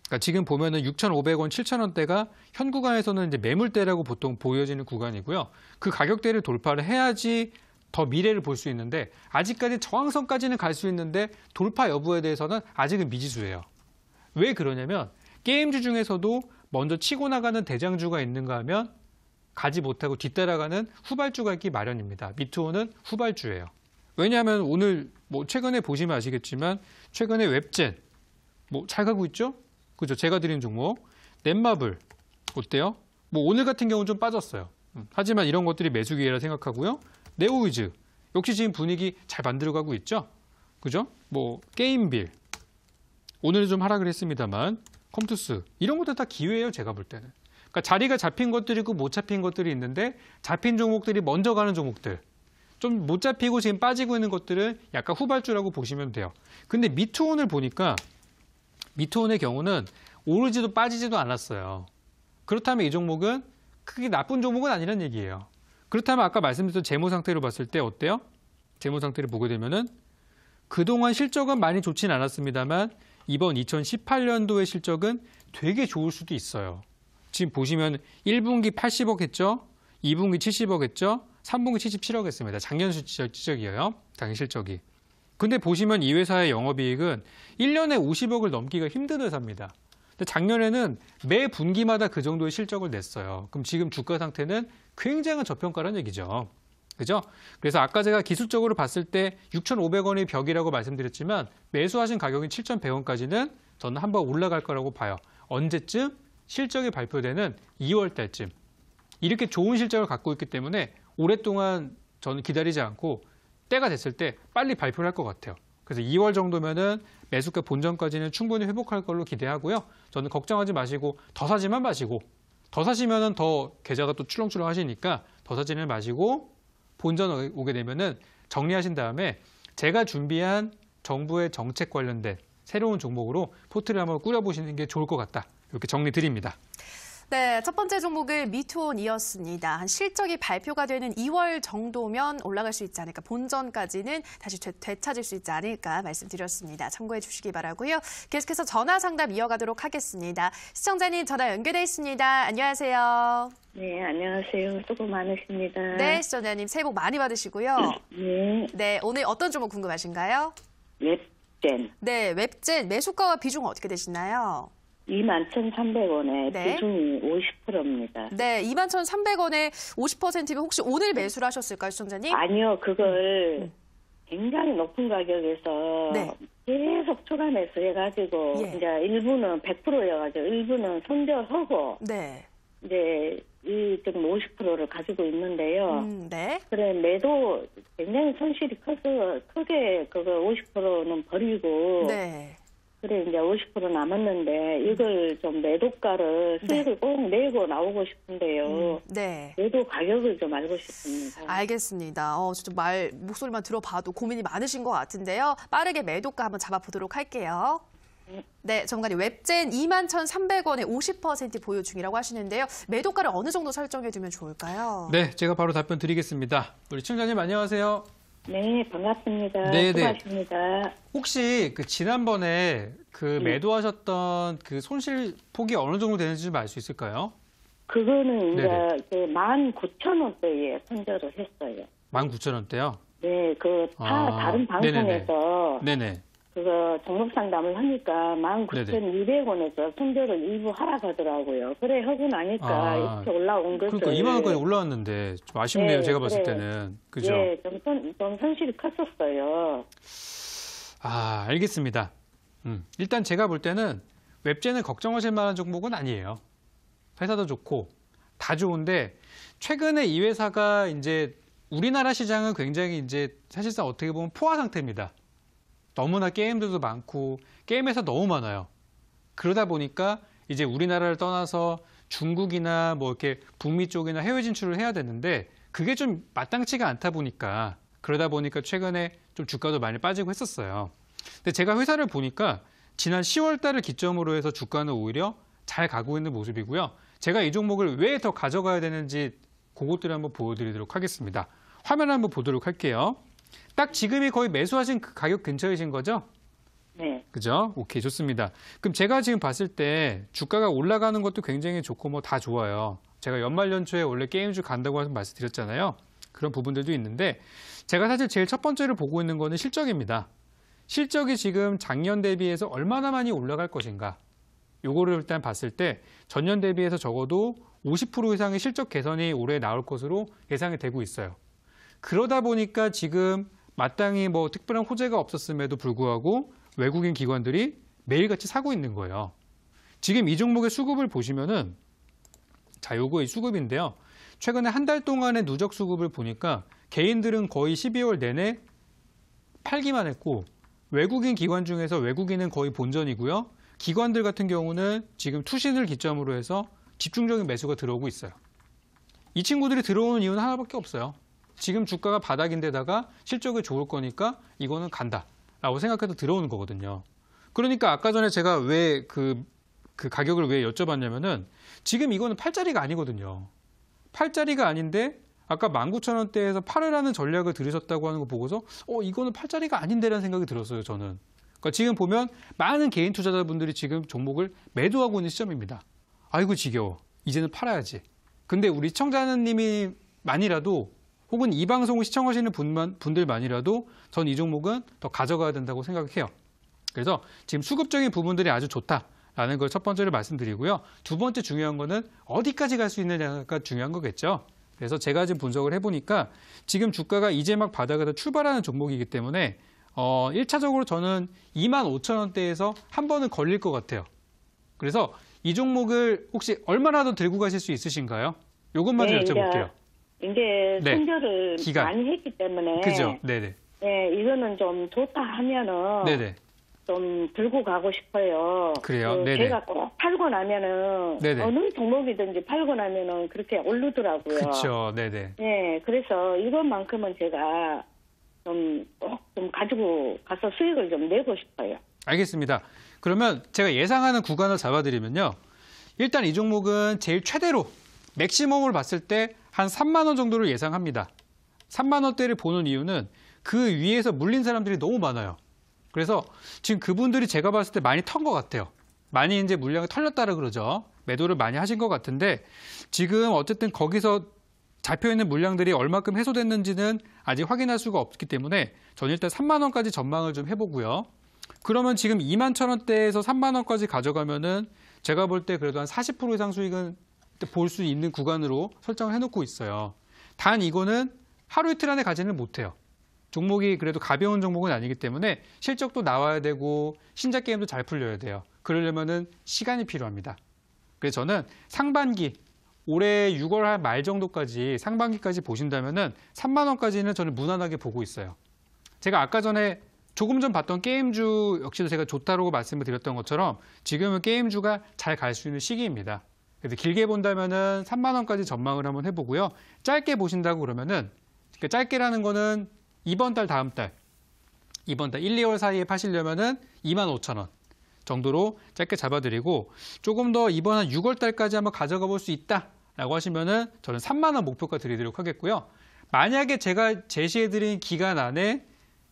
[SPEAKER 2] 그러니까 지금 보면은 6,500원, 7,000원대가 현 구간에서는 이제 매물대라고 보통 보여지는 구간이고요. 그 가격대를 돌파를 해야지 더 미래를 볼 수 있는데 아직까지 저항선까지는 갈 수 있는데 돌파 여부에 대해서는 아직은 미지수예요. 왜 그러냐면 게임주 중에서도 먼저 치고 나가는 대장주가 있는가 하면 가지 못하고 뒤따라가는 후발주가 있기 마련입니다. 미투온은 후발주예요. 왜냐하면 오늘 최근에 보시면 아시겠지만 최근에 웹젠 잘 가고 있죠? 그죠? 제가 드린 종목 넷마블 어때요? 오늘 같은 경우는 좀 빠졌어요. 하지만 이런 것들이 매수 기회라 생각하고요. 네오위즈 역시 지금 분위기 잘 만들어가고 있죠? 그죠? 게임빌 오늘은 좀 하락을 했습니다만 컴투스 이런 것들 다 기회예요. 제가 볼 때는. 그러니까 자리가 잡힌 것들이 있고 못 잡힌 것들이 있는데 잡힌 종목들이 먼저 가는 종목들 좀 못 잡히고 지금 빠지고 있는 것들은 약간 후발주라고 보시면 돼요. 근데 미투온을 보니까 미투온의 경우는 오르지도 빠지지도 않았어요. 그렇다면 이 종목은 크게 나쁜 종목은 아니란 얘기예요. 그렇다면 아까 말씀드렸던 재무 상태로 봤을 때 어때요? 재무 상태를 보게 되면은 그동안 실적은 많이 좋진 않았습니다만 이번 2018년도의 실적은 되게 좋을 수도 있어요. 지금 보시면 1분기 80억 했죠? 2분기 70억 했죠? 3분기 77억 했습니다. 작년 실적이에요. 작년 실적이. 근데 보시면 이 회사의 영업이익은 1년에 50억을 넘기가 힘든 회사입니다. 근데 작년에는 매 분기마다 그 정도의 실적을 냈어요. 그럼 지금 주가 상태는 굉장한 저평가라는 얘기죠. 그죠? 그래서 아까 제가 기술적으로 봤을 때 6,500원이 벽이라고 말씀드렸지만 매수하신 가격인 7,100원까지는 저는 한번 올라갈 거라고 봐요. 언제쯤? 실적이 발표되는 2월 달쯤. 이렇게 좋은 실적을 갖고 있기 때문에 오랫동안 저는 기다리지 않고 때가 됐을 때 빨리 발표를 할 것 같아요. 그래서 2월 정도면은 매수가 본전까지는 충분히 회복할 걸로 기대하고요. 저는 걱정하지 마시고 더 사지만 마시고 더 사시면은 더 계좌가 또 출렁출렁 하시니까 더 사지는 마시고 본전 오게 되면은 정리하신 다음에 제가 준비한 정부의 정책 관련된 새로운 종목으로 포트를 한번 꾸려보시는 게 좋을 것 같다. 이렇게 정리 드립니다.
[SPEAKER 1] 네, 첫 번째 종목은 미투온이었습니다. 한 실적이 발표가 되는 2월 정도면 올라갈 수 있지 않을까, 본전까지는 다시 되찾을 수 있지 않을까 말씀드렸습니다. 참고해 주시기 바라고요. 계속해서 전화 상담 이어가도록 하겠습니다. 시청자님 전화 연결돼 있습니다. 안녕하세요.
[SPEAKER 3] 네, 안녕하세요. 수고 많으십니다.
[SPEAKER 1] 네, 시청자님 새해 복 많이 받으시고요.
[SPEAKER 3] 네,
[SPEAKER 1] 네, 오늘 어떤 종목 궁금하신가요?
[SPEAKER 3] 웹젠
[SPEAKER 1] 네, 웹젠 매수가와 비중은 어떻게 되시나요?
[SPEAKER 3] 21,300원에
[SPEAKER 1] 네.
[SPEAKER 3] 비중이 50%입니다.
[SPEAKER 1] 네, 21,300원에 50%면 혹시 오늘 매수를 하셨을까요, 시청자님?
[SPEAKER 3] 아니요, 그걸 굉장히 높은 가격에서
[SPEAKER 1] 네.
[SPEAKER 3] 계속 추가 매수해가지고
[SPEAKER 1] 예.
[SPEAKER 3] 이제 일부는 100%여가지고 일부는 손절하고
[SPEAKER 1] 네.
[SPEAKER 3] 이제 이 지금 50%를 가지고 있는데요.
[SPEAKER 1] 네.
[SPEAKER 3] 그래 매도 굉장히 손실이 커서 크게 그거 50%는 버리고
[SPEAKER 1] 네.
[SPEAKER 3] 그래 이제 50% 남았는데 이걸 좀 매도가를 수익을 꼭 내고 나오고 싶은데요.
[SPEAKER 1] 네.
[SPEAKER 3] 매도 가격을 좀 알고 싶습니다.
[SPEAKER 1] 알겠습니다. 진짜 목소리만 들어봐도 고민이 많으신 것 같은데요. 빠르게 매도가 한번 잡아보도록 할게요. 네, 전문가님 웹젠 21,300원에 50% 보유 중이라고 하시는데요. 매도가를 어느 정도 설정해 두면 좋을까요?
[SPEAKER 2] 네, 제가 바로 답변 드리겠습니다. 우리 시청자님 안녕하세요.
[SPEAKER 3] 네, 반갑습니다.
[SPEAKER 2] 네,
[SPEAKER 3] 수고하십니다.
[SPEAKER 2] 혹시 그 지난번에 그 매도하셨던 그 손실 폭이 어느 정도 되는지 좀 알 수 있을까요?
[SPEAKER 3] 그거는 이제
[SPEAKER 2] 네네.
[SPEAKER 3] 그 19,000원대에 선절을 했어요.
[SPEAKER 2] 19,000원대요?
[SPEAKER 3] 네, 다른 방송에서
[SPEAKER 2] 네네.
[SPEAKER 3] 그거 종목 상담을 하니까 19,200원에서 손절을 일부 하락하더라고요. 그래 하고 나니까 이렇게 올라온 것을.
[SPEAKER 2] 그러니까 2만 원까지 올라왔는데 좀 아쉽네요.
[SPEAKER 3] 네,
[SPEAKER 2] 제가 봤을
[SPEAKER 3] 그래.
[SPEAKER 2] 때는. 그죠?
[SPEAKER 3] 예, 좀 손실이 컸었어요.
[SPEAKER 2] 아, 알겠습니다. 일단 제가 볼 때는 웹젠은 걱정하실 만한 종목은 아니에요. 회사도 좋고 다 좋은데 최근에 이 회사가 이제 우리나라 시장은 굉장히 이제 사실상 어떻게 보면 포화 상태입니다. 너무나 게임들도 많고 게임 회사 너무 많아요. 그러다 보니까 이제 우리나라를 떠나서 중국이나 뭐 이렇게 북미 쪽이나 해외 진출을 해야 되는데 그게 좀 마땅치가 않다 보니까 그러다 보니까 최근에 좀 주가도 많이 빠지고 했었어요. 근데 제가 회사를 보니까 지난 10월 달을 기점으로 해서 주가는 오히려 잘 가고 있는 모습이고요. 제가 이 종목을 왜 더 가져가야 되는지 그것들을 한번 보여드리도록 하겠습니다. 화면 한번 보도록 할게요. 딱 지금이 거의 매수하신 그 가격 근처이신 거죠?
[SPEAKER 3] 네.
[SPEAKER 2] 그죠? 오케이, 좋습니다. 그럼 제가 지금 봤을 때 주가가 올라가는 것도 굉장히 좋고 뭐 다 좋아요. 제가 연말 연초에 원래 게임주 간다고 말씀드렸잖아요. 그런 부분들도 있는데 제가 사실 제일 첫 번째로 보고 있는 거는 실적입니다. 실적이 지금 작년 대비해서 얼마나 많이 올라갈 것인가. 요거를 일단 봤을 때 전년 대비해서 적어도 50% 이상의 실적 개선이 올해 나올 것으로 예상이 되고 있어요. 그러다 보니까 지금 마땅히 뭐 특별한 호재가 없었음에도 불구하고 외국인 기관들이 매일같이 사고 있는 거예요. 지금 이 종목의 수급을 보시면은 자, 요거 이 수급인데요. 최근에 한 달 동안의 누적 수급을 보니까 개인들은 거의 12월 내내 팔기만 했고 외국인 기관 중에서 외국인은 거의 본전이고요. 기관들 같은 경우는 지금 투신을 기점으로 해서 집중적인 매수가 들어오고 있어요. 이 친구들이 들어오는 이유는 하나밖에 없어요. 지금 주가가 바닥인데다가 실적이 좋을 거니까 이거는 간다라고 생각해서 들어오는 거거든요. 그러니까 아까 전에 제가 왜 그 가격을 왜 여쭤봤냐면은 지금 이거는 팔자리가 아니거든요. 팔자리가 아닌데 아까 19,000원대에서 팔으라는 전략을 들으셨다고 하는 거 보고서 이거는 팔자리가 아닌데라는 생각이 들었어요, 저는. 그러니까 지금 보면 많은 개인 투자자분들이 지금 종목을 매도하고 있는 시점입니다. 아이고 지겨워. 이제는 팔아야지. 근데 우리 시청자님이만이라도 혹은 이 방송을 시청하시는 분들만이라도 전 이 종목은 더 가져가야 된다고 생각해요. 그래서 지금 수급적인 부분들이 아주 좋다라고 라는 걸 첫 번째로 말씀드리고요. 두 번째 중요한 거는 어디까지 갈 수 있느냐가 중요한 거겠죠. 그래서 제가 지금 분석을 해보니까 지금 주가가 이제 막 바닥에서 출발하는 종목이기 때문에 1차적으로 저는 25,000원대에서 한 번은 걸릴 것 같아요. 그래서 이 종목을 혹시 얼마나 더 들고 가실 수 있으신가요? 이것만 좀 여쭤볼게요.
[SPEAKER 3] 이제
[SPEAKER 2] 네.
[SPEAKER 3] 선별을
[SPEAKER 2] 기간.
[SPEAKER 3] 많이 했기 때문에
[SPEAKER 2] 그죠? 네네.
[SPEAKER 3] 네, 이거는 좀 좋다 하면은
[SPEAKER 2] 네네.
[SPEAKER 3] 좀 들고 가고 싶어요.
[SPEAKER 2] 그래요? 네네.
[SPEAKER 3] 제가 꼭 팔고 나면은
[SPEAKER 2] 네네.
[SPEAKER 3] 어느 종목이든지 팔고 나면은 그렇게 오르더라고요.
[SPEAKER 2] 그렇죠. 네네.
[SPEAKER 3] 네, 그래서 이것만큼은 제가 좀 가지고 가서 수익을 좀 내고 싶어요.
[SPEAKER 2] 알겠습니다. 그러면 제가 예상하는 구간을 잡아드리면요. 일단 이 종목은 제일 최대로 맥시멈을 봤을 때 한 3만 원 정도를 예상합니다. 3만 원대를 보는 이유는 그 위에서 물린 사람들이 너무 많아요. 그래서 지금 그분들이 제가 봤을 때 많이 턴 것 같아요. 많이 이제 물량을 털렸다라 그러죠. 매도를 많이 하신 것 같은데 지금 어쨌든 거기서 잡혀있는 물량들이 얼마큼 해소됐는지는 아직 확인할 수가 없기 때문에 저는 일단 3만 원까지 전망을 좀 해보고요. 그러면 지금 21,000원대에서 3만 원까지 가져가면은 제가 볼 때 그래도 한 40% 이상 수익은 볼 수 있는 구간으로 설정을 해놓고 있어요. 단 이거는 하루 이틀 안에 가지는 못해요. 종목이 그래도 가벼운 종목은 아니기 때문에 실적도 나와야 되고 신작 게임도 잘 풀려야 돼요. 그러려면은 시간이 필요합니다. 그래서 저는 상반기 올해 6월 말 정도까지 상반기까지 보신다면은 3만 원까지는 저는 무난하게 보고 있어요. 제가 아까 전에 조금 전 봤던 게임주 역시도 제가 좋다고 말씀을 드렸던 것처럼 지금은 게임주가 잘 갈 수 있는 시기입니다. 그래서 길게 본다면은 3만 원까지 전망을 한번 해보고요. 짧게 보신다고 그러면은 그러니까 짧게라는 거는 이번 달 다음 달 1, 2월 사이에 파시려면은 25,000원 정도로 짧게 잡아드리고 조금 더 이번 한 6월 달까지 한번 가져가 볼 수 있다라고 하시면은 저는 3만 원 목표가 드리도록 하겠고요. 만약에 제가 제시해드린 기간 안에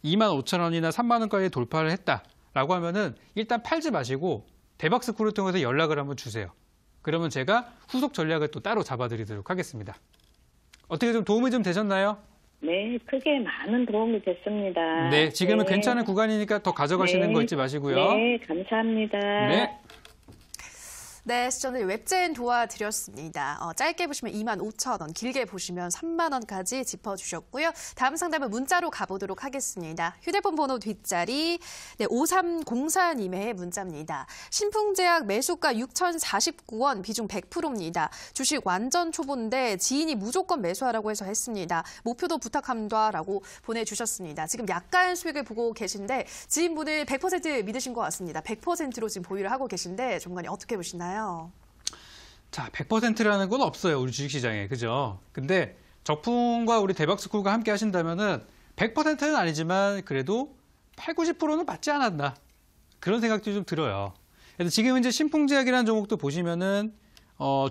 [SPEAKER 2] 25,000원이나 3만 원까지 돌파를 했다라고 하면은 일단 팔지 마시고 대박스쿨을 통해서 연락을 한번 주세요. 그러면 제가 후속 전략을 또 따로 잡아드리도록 하겠습니다. 어떻게 좀 도움이 좀 되셨나요?
[SPEAKER 3] 네, 크게 많은 도움이 됐습니다.
[SPEAKER 2] 네, 지금은
[SPEAKER 3] 네.
[SPEAKER 2] 괜찮은 구간이니까 더 가져가시는 거 잊지 마시고요.
[SPEAKER 3] 네, 감사합니다.
[SPEAKER 2] 네.
[SPEAKER 1] 네, 시청자님 웹젠 도와드렸습니다. 짧게 보시면 25,000원, 길게 보시면 3만 원까지 짚어주셨고요. 다음 상담은 문자로 가보도록 하겠습니다. 휴대폰 번호 뒷자리 5304님의 문자입니다. 신풍제약 매수가 6,049원, 비중 100%입니다. 주식 완전 초보인데 지인이 무조건 매수하라고 해서 했습니다. 목표도 부탁합니다라고 보내주셨습니다. 지금 약간 수익을 보고 계신데 지인분을 100% 믿으신 것 같습니다. 100%로 지금 보유를 하고 계신데 전문가님 어떻게 보시나요?
[SPEAKER 2] 자, 100%라는 건 없어요. 우리 주식시장에. 그죠? 근데 적풍과 우리 대박스쿨과 함께 하신다면은 100%는 아니지만 그래도 8, 90%는 맞지 않았나. 그런 생각도 좀 들어요. 그래서 지금 이제 신풍제약이라는 종목도 보시면은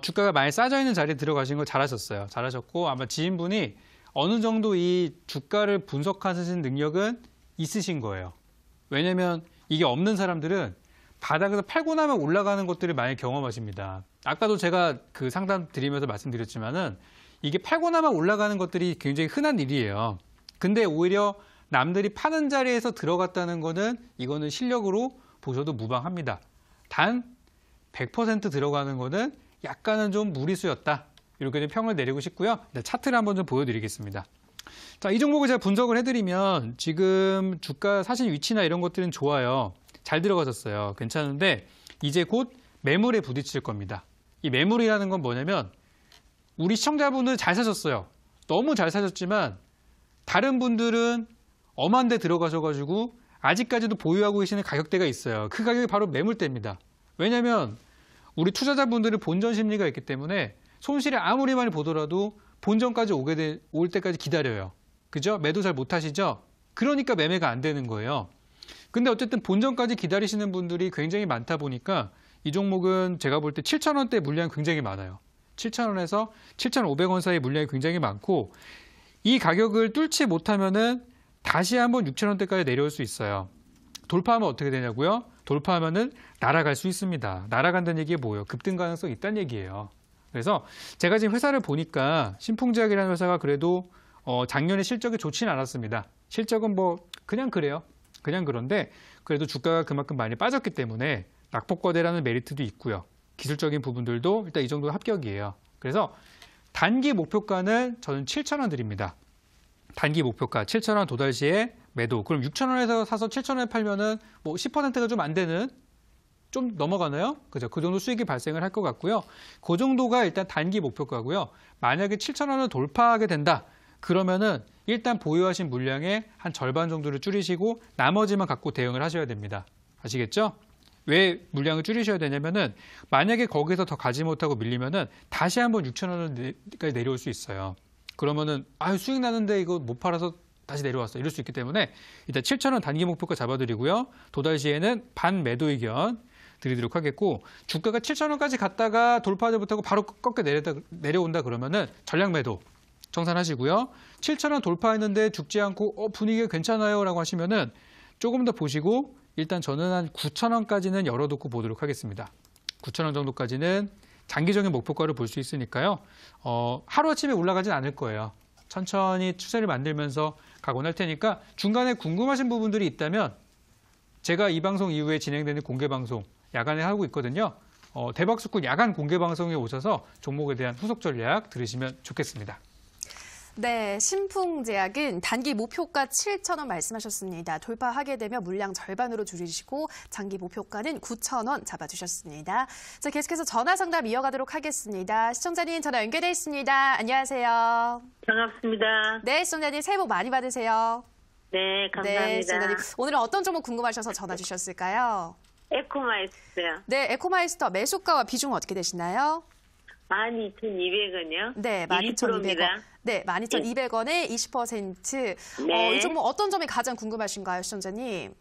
[SPEAKER 2] 주가가 많이 싸져 있는 자리에 들어가신 거 잘하셨어요. 잘하셨고 아마 지인분이 어느 정도 이 주가를 분석하시는 능력은 있으신 거예요. 왜냐면 이게 없는 사람들은 바닥에서 팔고 나면 올라가는 것들을 많이 경험하십니다. 아까도 제가 그 상담 드리면서 말씀드렸지만은 이게 팔고 나면 올라가는 것들이 굉장히 흔한 일이에요. 근데 오히려 남들이 파는 자리에서 들어갔다는 거는 이거는 실력으로 보셔도 무방합니다. 단 100% 들어가는 거는 약간은 좀 무리수였다. 이렇게 좀 평을 내리고 싶고요. 차트를 한번 좀 보여드리겠습니다. 자, 이 종목을 제가 분석을 해드리면 지금 주가 사실 위치나 이런 것들은 좋아요. 잘 들어가셨어요. 괜찮은데 이제 곧 매물에 부딪힐 겁니다. 이 매물이라는 건 뭐냐면 우리 시청자분들 잘 사셨어요. 너무 잘 사셨지만 다른 분들은 엄한 데 들어가셔가지고 아직까지도 보유하고 계시는 가격대가 있어요. 그 가격이 바로 매물대입니다. 왜냐하면 우리 투자자분들은 본전 심리가 있기 때문에 손실을 아무리 많이 보더라도 본전까지 올 때까지 기다려요. 그죠? 매도 잘 못하시죠? 그러니까 매매가 안 되는 거예요. 근데 어쨌든 본전까지 기다리시는 분들이 굉장히 많다 보니까 이 종목은 제가 볼 때 7,000원대 물량이 굉장히 많아요. 7,000원에서 7,500원 사이 물량이 굉장히 많고 이 가격을 뚫지 못하면은 다시 한번 6,000원대까지 내려올 수 있어요. 돌파하면 어떻게 되냐고요? 돌파하면은 날아갈 수 있습니다. 날아간다는 얘기가 뭐예요? 급등 가능성이 있다는 얘기예요. 그래서 제가 지금 회사를 보니까 신풍제약이라는 회사가 그래도 작년에 실적이 좋지는 않았습니다. 실적은 뭐 그냥 그래요. 그냥 그런데 그래도 주가가 그만큼 많이 빠졌기 때문에 낙폭과대라는 메리트도 있고요. 기술적인 부분들도 일단 이 정도 합격이에요. 그래서 단기 목표가는 저는 7,000원 드립니다. 단기 목표가 7,000원 도달 시에 매도. 그럼 6,000원에서 사서 7,000원에 팔면은 뭐 10%가 좀 안 되는, 좀 넘어가나요? 그죠? 그 정도 수익이 발생을 할 것 같고요. 그 정도가 일단 단기 목표가고요. 만약에 7,000원을 돌파하게 된다. 그러면은 일단 보유하신 물량의 한 절반 정도를 줄이시고 나머지만 갖고 대응을 하셔야 됩니다. 아시겠죠? 왜 물량을 줄이셔야 되냐면은 만약에 거기서 더 가지 못하고 밀리면은 다시 한번 6,000원까지 내려올 수 있어요. 그러면은 수익 나는데 이거 못 팔아서 다시 내려왔어. 이럴 수 있기 때문에 일단 7,000원 단기 목표가 잡아드리고요. 도달 시에는 반 매도 의견 드리도록 하겠고, 주가가 7,000원까지 갔다가 돌파하지 못하고 바로 꺾여 내려온다 그러면은 전량 매도 정산하시고요. 7,000원 돌파했는데 죽지 않고 분위기가 괜찮아요 라고 하시면은 조금 더 보시고 일단 저는 한 9,000원까지는 열어두고 보도록 하겠습니다. 9,000원 정도까지는 장기적인 목표가를 볼 수 있으니까요. 하루아침에 올라가진 않을 거예요. 천천히 추세를 만들면서 가곤 할 테니까 중간에 궁금하신 부분들이 있다면 제가 이 방송 이후에 진행되는 공개방송 야간에 하고 있거든요. 대박스쿨 야간 공개방송에 오셔서 종목에 대한 후속 전략 들으시면 좋겠습니다.
[SPEAKER 1] 네, 신풍제약은 단기 목표가 7,000원 말씀하셨습니다. 돌파하게 되면 물량 절반으로 줄이시고 장기 목표가는 9,000원 잡아주셨습니다. 자, 계속해서 전화 상담 이어가도록 하겠습니다. 시청자님 전화 연결돼 있습니다. 안녕하세요.
[SPEAKER 4] 반갑습니다.
[SPEAKER 1] 네, 시청자님 새해 복 많이 받으세요.
[SPEAKER 4] 네, 감사합니다.
[SPEAKER 1] 네, 시청자님 오늘은 어떤 종목 궁금하셔서 전화 주셨을까요?
[SPEAKER 4] 에코마이스터요.
[SPEAKER 1] 네, 에코마이스터 매수가와 비중은 어떻게 되시나요?
[SPEAKER 4] 12,200원이요.
[SPEAKER 1] 네, 12,200원. 네, 12,200원에 20%.
[SPEAKER 4] 네.
[SPEAKER 1] 이 종목 어떤 점이 가장 궁금하신가요, 시청자님?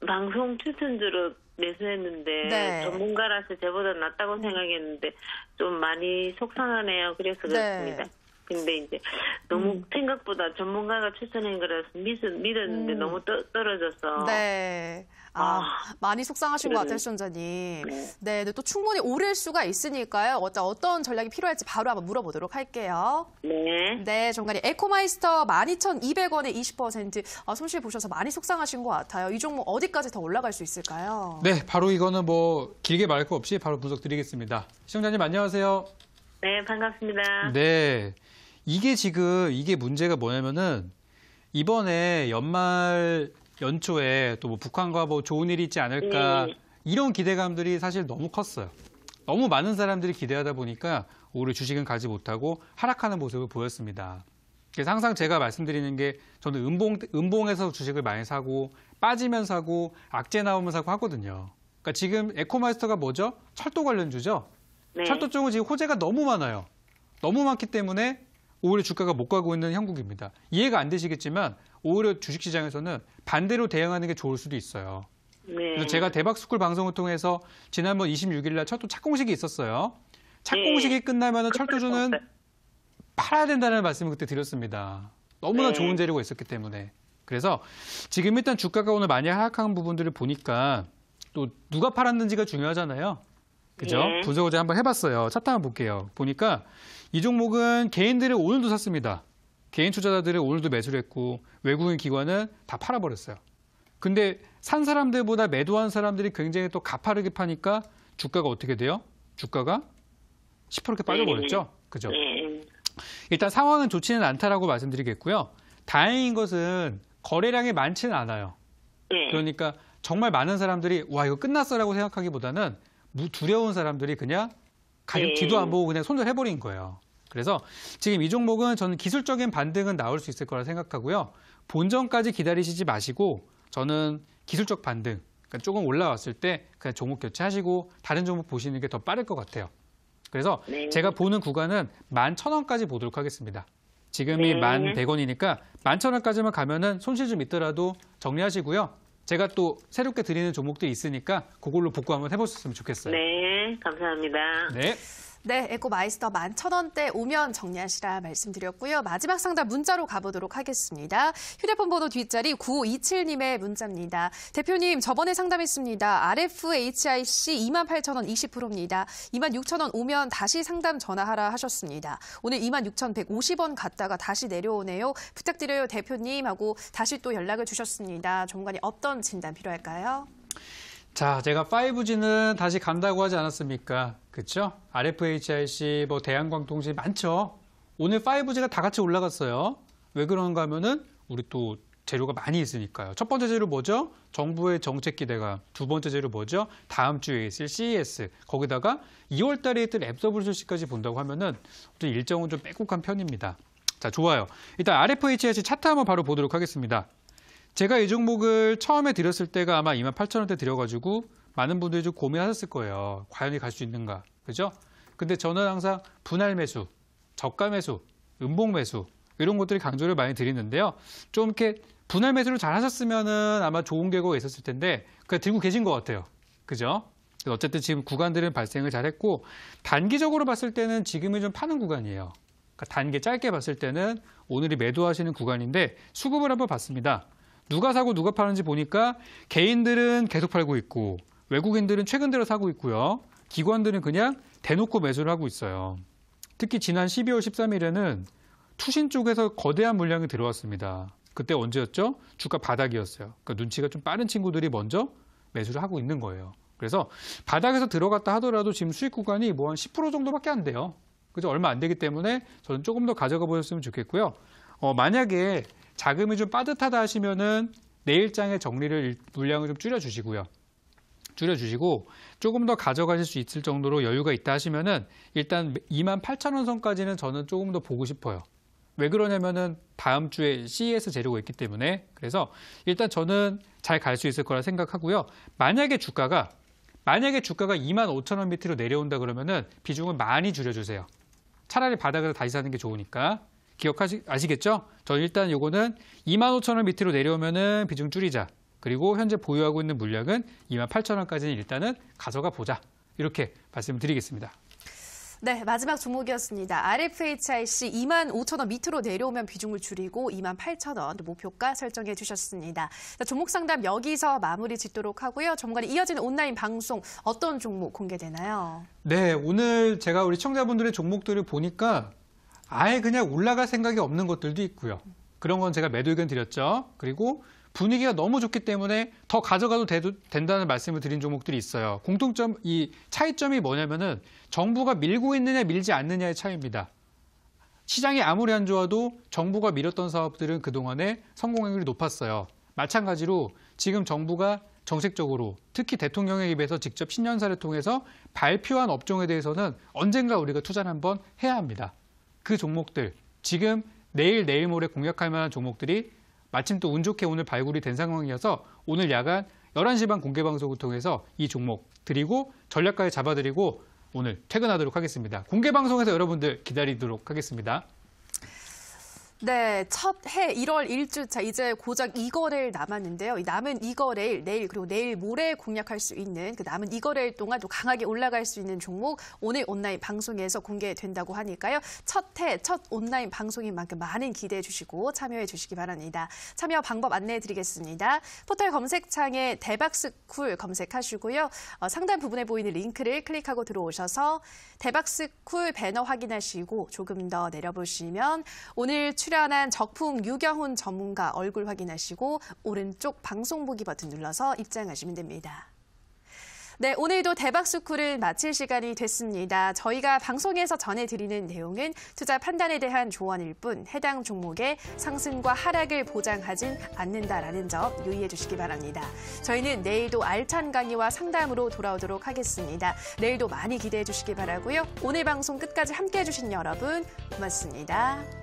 [SPEAKER 4] 방송 추천주로 매수했는데
[SPEAKER 1] 네.
[SPEAKER 4] 전문가라서 저보다 낫다고 생각했는데 좀 많이 속상하네요. 그래서 그렇습니다. 근데 이제 너무 생각보다 전문가가 추천한 거라서 믿었는데 너무 떨어져서.
[SPEAKER 1] 네. 많이 속상하신 것 같아요, 시청자님. 네, 근데 또 충분히 오를 수가 있으니까요. 어떤 전략이 필요할지 바로 한번 물어보도록 할게요.
[SPEAKER 4] 네.
[SPEAKER 1] 네, 정관이 에코마이스터 12,200원에 20%. 손실 보셔서 많이 속상하신 것 같아요. 이 종목 어디까지 더 올라갈 수 있을까요?
[SPEAKER 2] 네, 바로 이거는 뭐 길게 말할 거 없이 바로 분석 드리겠습니다. 시청자님 안녕하세요.
[SPEAKER 4] 네, 반갑습니다.
[SPEAKER 2] 네, 이게 문제가 뭐냐면은 이번에 연초에 또 뭐 북한과 뭐 좋은 일이 있지 않을까 이런 기대감들이 사실 너무 컸어요. 너무 많은 사람들이 기대하다 보니까 올해 주식은 가지 못하고 하락하는 모습을 보였습니다. 그래서 항상 제가 말씀드리는 게 저는 음봉에서 주식을 많이 사고 빠지면 사고 악재 나오면 사고 하거든요. 그러니까 지금 에코마이스터가 뭐죠? 철도 관련주죠.
[SPEAKER 4] 네.
[SPEAKER 2] 철도 쪽은 지금 호재가 너무 많아요. 너무 많기 때문에 오히려 주가가 못 가고 있는 형국입니다. 이해가 안 되시겠지만 오히려 주식시장에서는 반대로 대응하는 게 좋을 수도 있어요.
[SPEAKER 4] 네.
[SPEAKER 2] 그래서 제가 대박스쿨 방송을 통해서 지난번 26일 날 철도 착공식이 있었어요. 착공식이 끝나면 철도주는 팔아야 된다는 말씀을 그때 드렸습니다. 너무나 좋은 재료가 있었기 때문에. 그래서 지금 일단 주가가 오늘 많이 하락한 부분들을 보니까 또 누가 팔았는지가 중요하잖아요. 그죠? 분석을 한번 해봤어요. 차트 한번 볼게요. 보니까 이 종목은 개인들을 오늘도 샀습니다. 개인 투자자들을 오늘도 매수를 했고 외국인 기관은 다 팔아버렸어요. 근데 산 사람들보다 매도한 사람들이 굉장히 또 가파르게 파니까 주가가 어떻게 돼요? 주가가 10% 이렇게 빠져버렸죠? 그죠? 일단 상황은 좋지는 않다라고 말씀드리겠고요. 다행인 것은 거래량이 많지는 않아요. 그러니까 정말 많은 사람들이 와 이거 끝났어라고 생각하기보다는 두려운 사람들이 그냥 가격 뒤도 안 보고 그냥 손절해버린 거예요. 그래서 지금 이 종목은 저는 기술적인 반등은 나올 수 있을 거라 생각하고요. 본전까지 기다리시지 마시고 저는 기술적 반등, 그러니까 조금 올라왔을 때 그냥 종목 교체하시고 다른 종목 보시는 게 더 빠를 것 같아요. 그래서 제가 보는 구간은 11,000원까지 보도록 하겠습니다. 지금이 1,100원이니까 11,000원까지만 가면은 손실 좀 있더라도 정리하시고요. 제가 또 새롭게 드리는 종목들이 있으니까 그걸로 복구 한번 해보셨으면 좋겠어요.
[SPEAKER 4] 네, 감사합니다.
[SPEAKER 2] 네.
[SPEAKER 1] 네, 에코마이스터 11,000원대 오면 정리하시라 말씀드렸고요. 마지막 상담 문자로 가보도록 하겠습니다. 휴대폰 번호 뒷자리 9527님의 문자입니다. 대표님, 저번에 상담했습니다. RFHIC 28,000원 20%입니다. 26,000원 오면 다시 상담 전화하라 하셨습니다. 오늘 26,150원 갔다가 다시 내려오네요. 부탁드려요, 대표님 하고 다시 또 연락을 주셨습니다. 전문가님 어떤 진단 필요할까요?
[SPEAKER 2] 자, 제가 5G는 다시 간다고 하지 않았습니까? 그렇죠? RFHIC, 대한광통신 많죠? 오늘 5G가 다 같이 올라갔어요. 왜 그런가 하면은 우리 또 재료가 많이 있으니까요. 첫 번째 재료 뭐죠? 정부의 정책 기대감. 두 번째 재료 뭐죠? 다음 주에 있을 CES. 거기다가 2월 달에 있을 앱서블쇼시까지 본다고 하면은 일정은 좀 빼곡한 편입니다. 자, 좋아요. 일단 RFHIC 차트 한번 바로 보도록 하겠습니다. 제가 이 종목을 처음에 드렸을 때가 아마 28,000원대 드려가지고 많은 분들이 좀 고민하셨을 거예요. 과연 갈 수 있는가. 그죠? 근데 저는 항상 분할 매수, 저가 매수, 음봉 매수 이런 것들이 강조를 많이 드리는데요. 좀 이렇게 분할 매수를 잘 하셨으면은 아마 좋은 결과가 있었을 텐데 그냥 들고 계신 것 같아요. 그죠? 어쨌든 지금 구간들은 발생을 잘했고 단기적으로 봤을 때는 지금이 좀 파는 구간이에요. 그러니까 단기 짧게 봤을 때는 오늘이 매도하시는 구간인데 수급을 한번 봤습니다. 누가 사고 누가 파는지 보니까 개인들은 계속 팔고 있고 외국인들은 최근 들어 사고 있고요. 기관들은 그냥 대놓고 매수를 하고 있어요. 특히 지난 12월 13일에는 투신 쪽에서 거대한 물량이 들어왔습니다. 그때 언제였죠? 주가 바닥이었어요. 그러니까 눈치가 좀 빠른 친구들이 먼저 매수를 하고 있는 거예요. 그래서 바닥에서 들어갔다 하더라도 지금 수익 구간이 뭐 한 10% 정도밖에 안 돼요. 그죠? 얼마 안 되기 때문에 저는 조금 더 가져가 보셨으면 좋겠고요. 만약에 자금이 좀 빠듯하다 하시면은 내일장의 정리를 물량을 좀 줄여주시고요. 줄여주시고 조금 더 가져가실 수 있을 정도로 여유가 있다 하시면은 일단 28,000원 선까지는 저는 조금 더 보고 싶어요. 왜 그러냐면은 다음 주에 CES 재료가 있기 때문에 그래서 일단 저는 잘 갈 수 있을 거라 생각하고요. 만약에 주가가 25,000원 밑으로 내려온다 그러면은 비중을 많이 줄여주세요. 차라리 바닥에서 다시 사는 게 좋으니까. 아시겠죠? 저는 일단 요거는 25,000원 밑으로 내려오면은 비중 줄이자. 그리고 현재 보유하고 있는 물량은 28,000원까지는 일단은 가져가 보자. 이렇게 말씀드리겠습니다.
[SPEAKER 1] 네, 마지막 종목이었습니다. RFHIC 25,000원 밑으로 내려오면 비중을 줄이고 28,000원 목표가 설정해 주셨습니다. 자, 종목 상담 여기서 마무리 짓도록 하고요. 전문가님 이어지는 온라인 방송 어떤 종목 공개되나요?
[SPEAKER 2] 네, 오늘 제가 우리 시청자분들의 종목들을 보니까 아예 그냥 올라갈 생각이 없는 것들도 있고요. 그런 건 제가 매도 의견 드렸죠. 그리고 분위기가 너무 좋기 때문에 더 가져가도 된다는 말씀을 드린 종목들이 있어요. 이 차이점이 뭐냐면은 정부가 밀고 있느냐 밀지 않느냐의 차이입니다. 시장이 아무리 안 좋아도 정부가 밀었던 사업들은 그동안에 성공률이 높았어요. 마찬가지로 지금 정부가 정책적으로 특히 대통령의 입에서 직접 신년사를 통해서 발표한 업종에 대해서는 언젠가 우리가 투자를 한번 해야 합니다. 그 종목들, 지금 내일 모레 공략할 만한 종목들이 마침 또 운 좋게 오늘 발굴이 된 상황이어서 오늘 야간 11시 반 공개방송을 통해서 이 종목 드리고 전략가에 잡아드리고 오늘 퇴근하도록 하겠습니다. 공개방송에서 여러분들 기다리도록 하겠습니다.
[SPEAKER 1] 네, 첫 해 1월 1주차 이제 고작 2거래일 남았는데요. 이 남은 2거래일 내일 그리고 내일 모레 공략할 수 있는 그 남은 2거래일 동안 또 강하게 올라갈 수 있는 종목 오늘 온라인 방송에서 공개된다고 하니까요. 첫 온라인 방송인 만큼 많은 기대해 주시고 참여해 주시기 바랍니다. 참여 방법 안내해 드리겠습니다. 포털 검색창에 대박스쿨 검색하시고요. 상단 부분에 보이는 링크를 클릭하고 들어오셔서 대박스쿨 배너 확인하시고 조금 더 내려보시면 오늘 출연한 적풍 유경훈 전문가 얼굴 확인하시고 오른쪽 방송 보기 버튼 눌러서 입장하시면 됩니다. 네, 오늘도 대박스쿨을 마칠 시간이 됐습니다. 저희가 방송에서 전해드리는 내용은 투자 판단에 대한 조언일 뿐 해당 종목의 상승과 하락을 보장하진 않는다라는 점 유의해 주시기 바랍니다. 저희는 내일도 알찬 강의와 상담으로 돌아오도록 하겠습니다. 내일도 많이 기대해 주시기 바라고요. 오늘 방송 끝까지 함께해 주신 여러분 고맙습니다.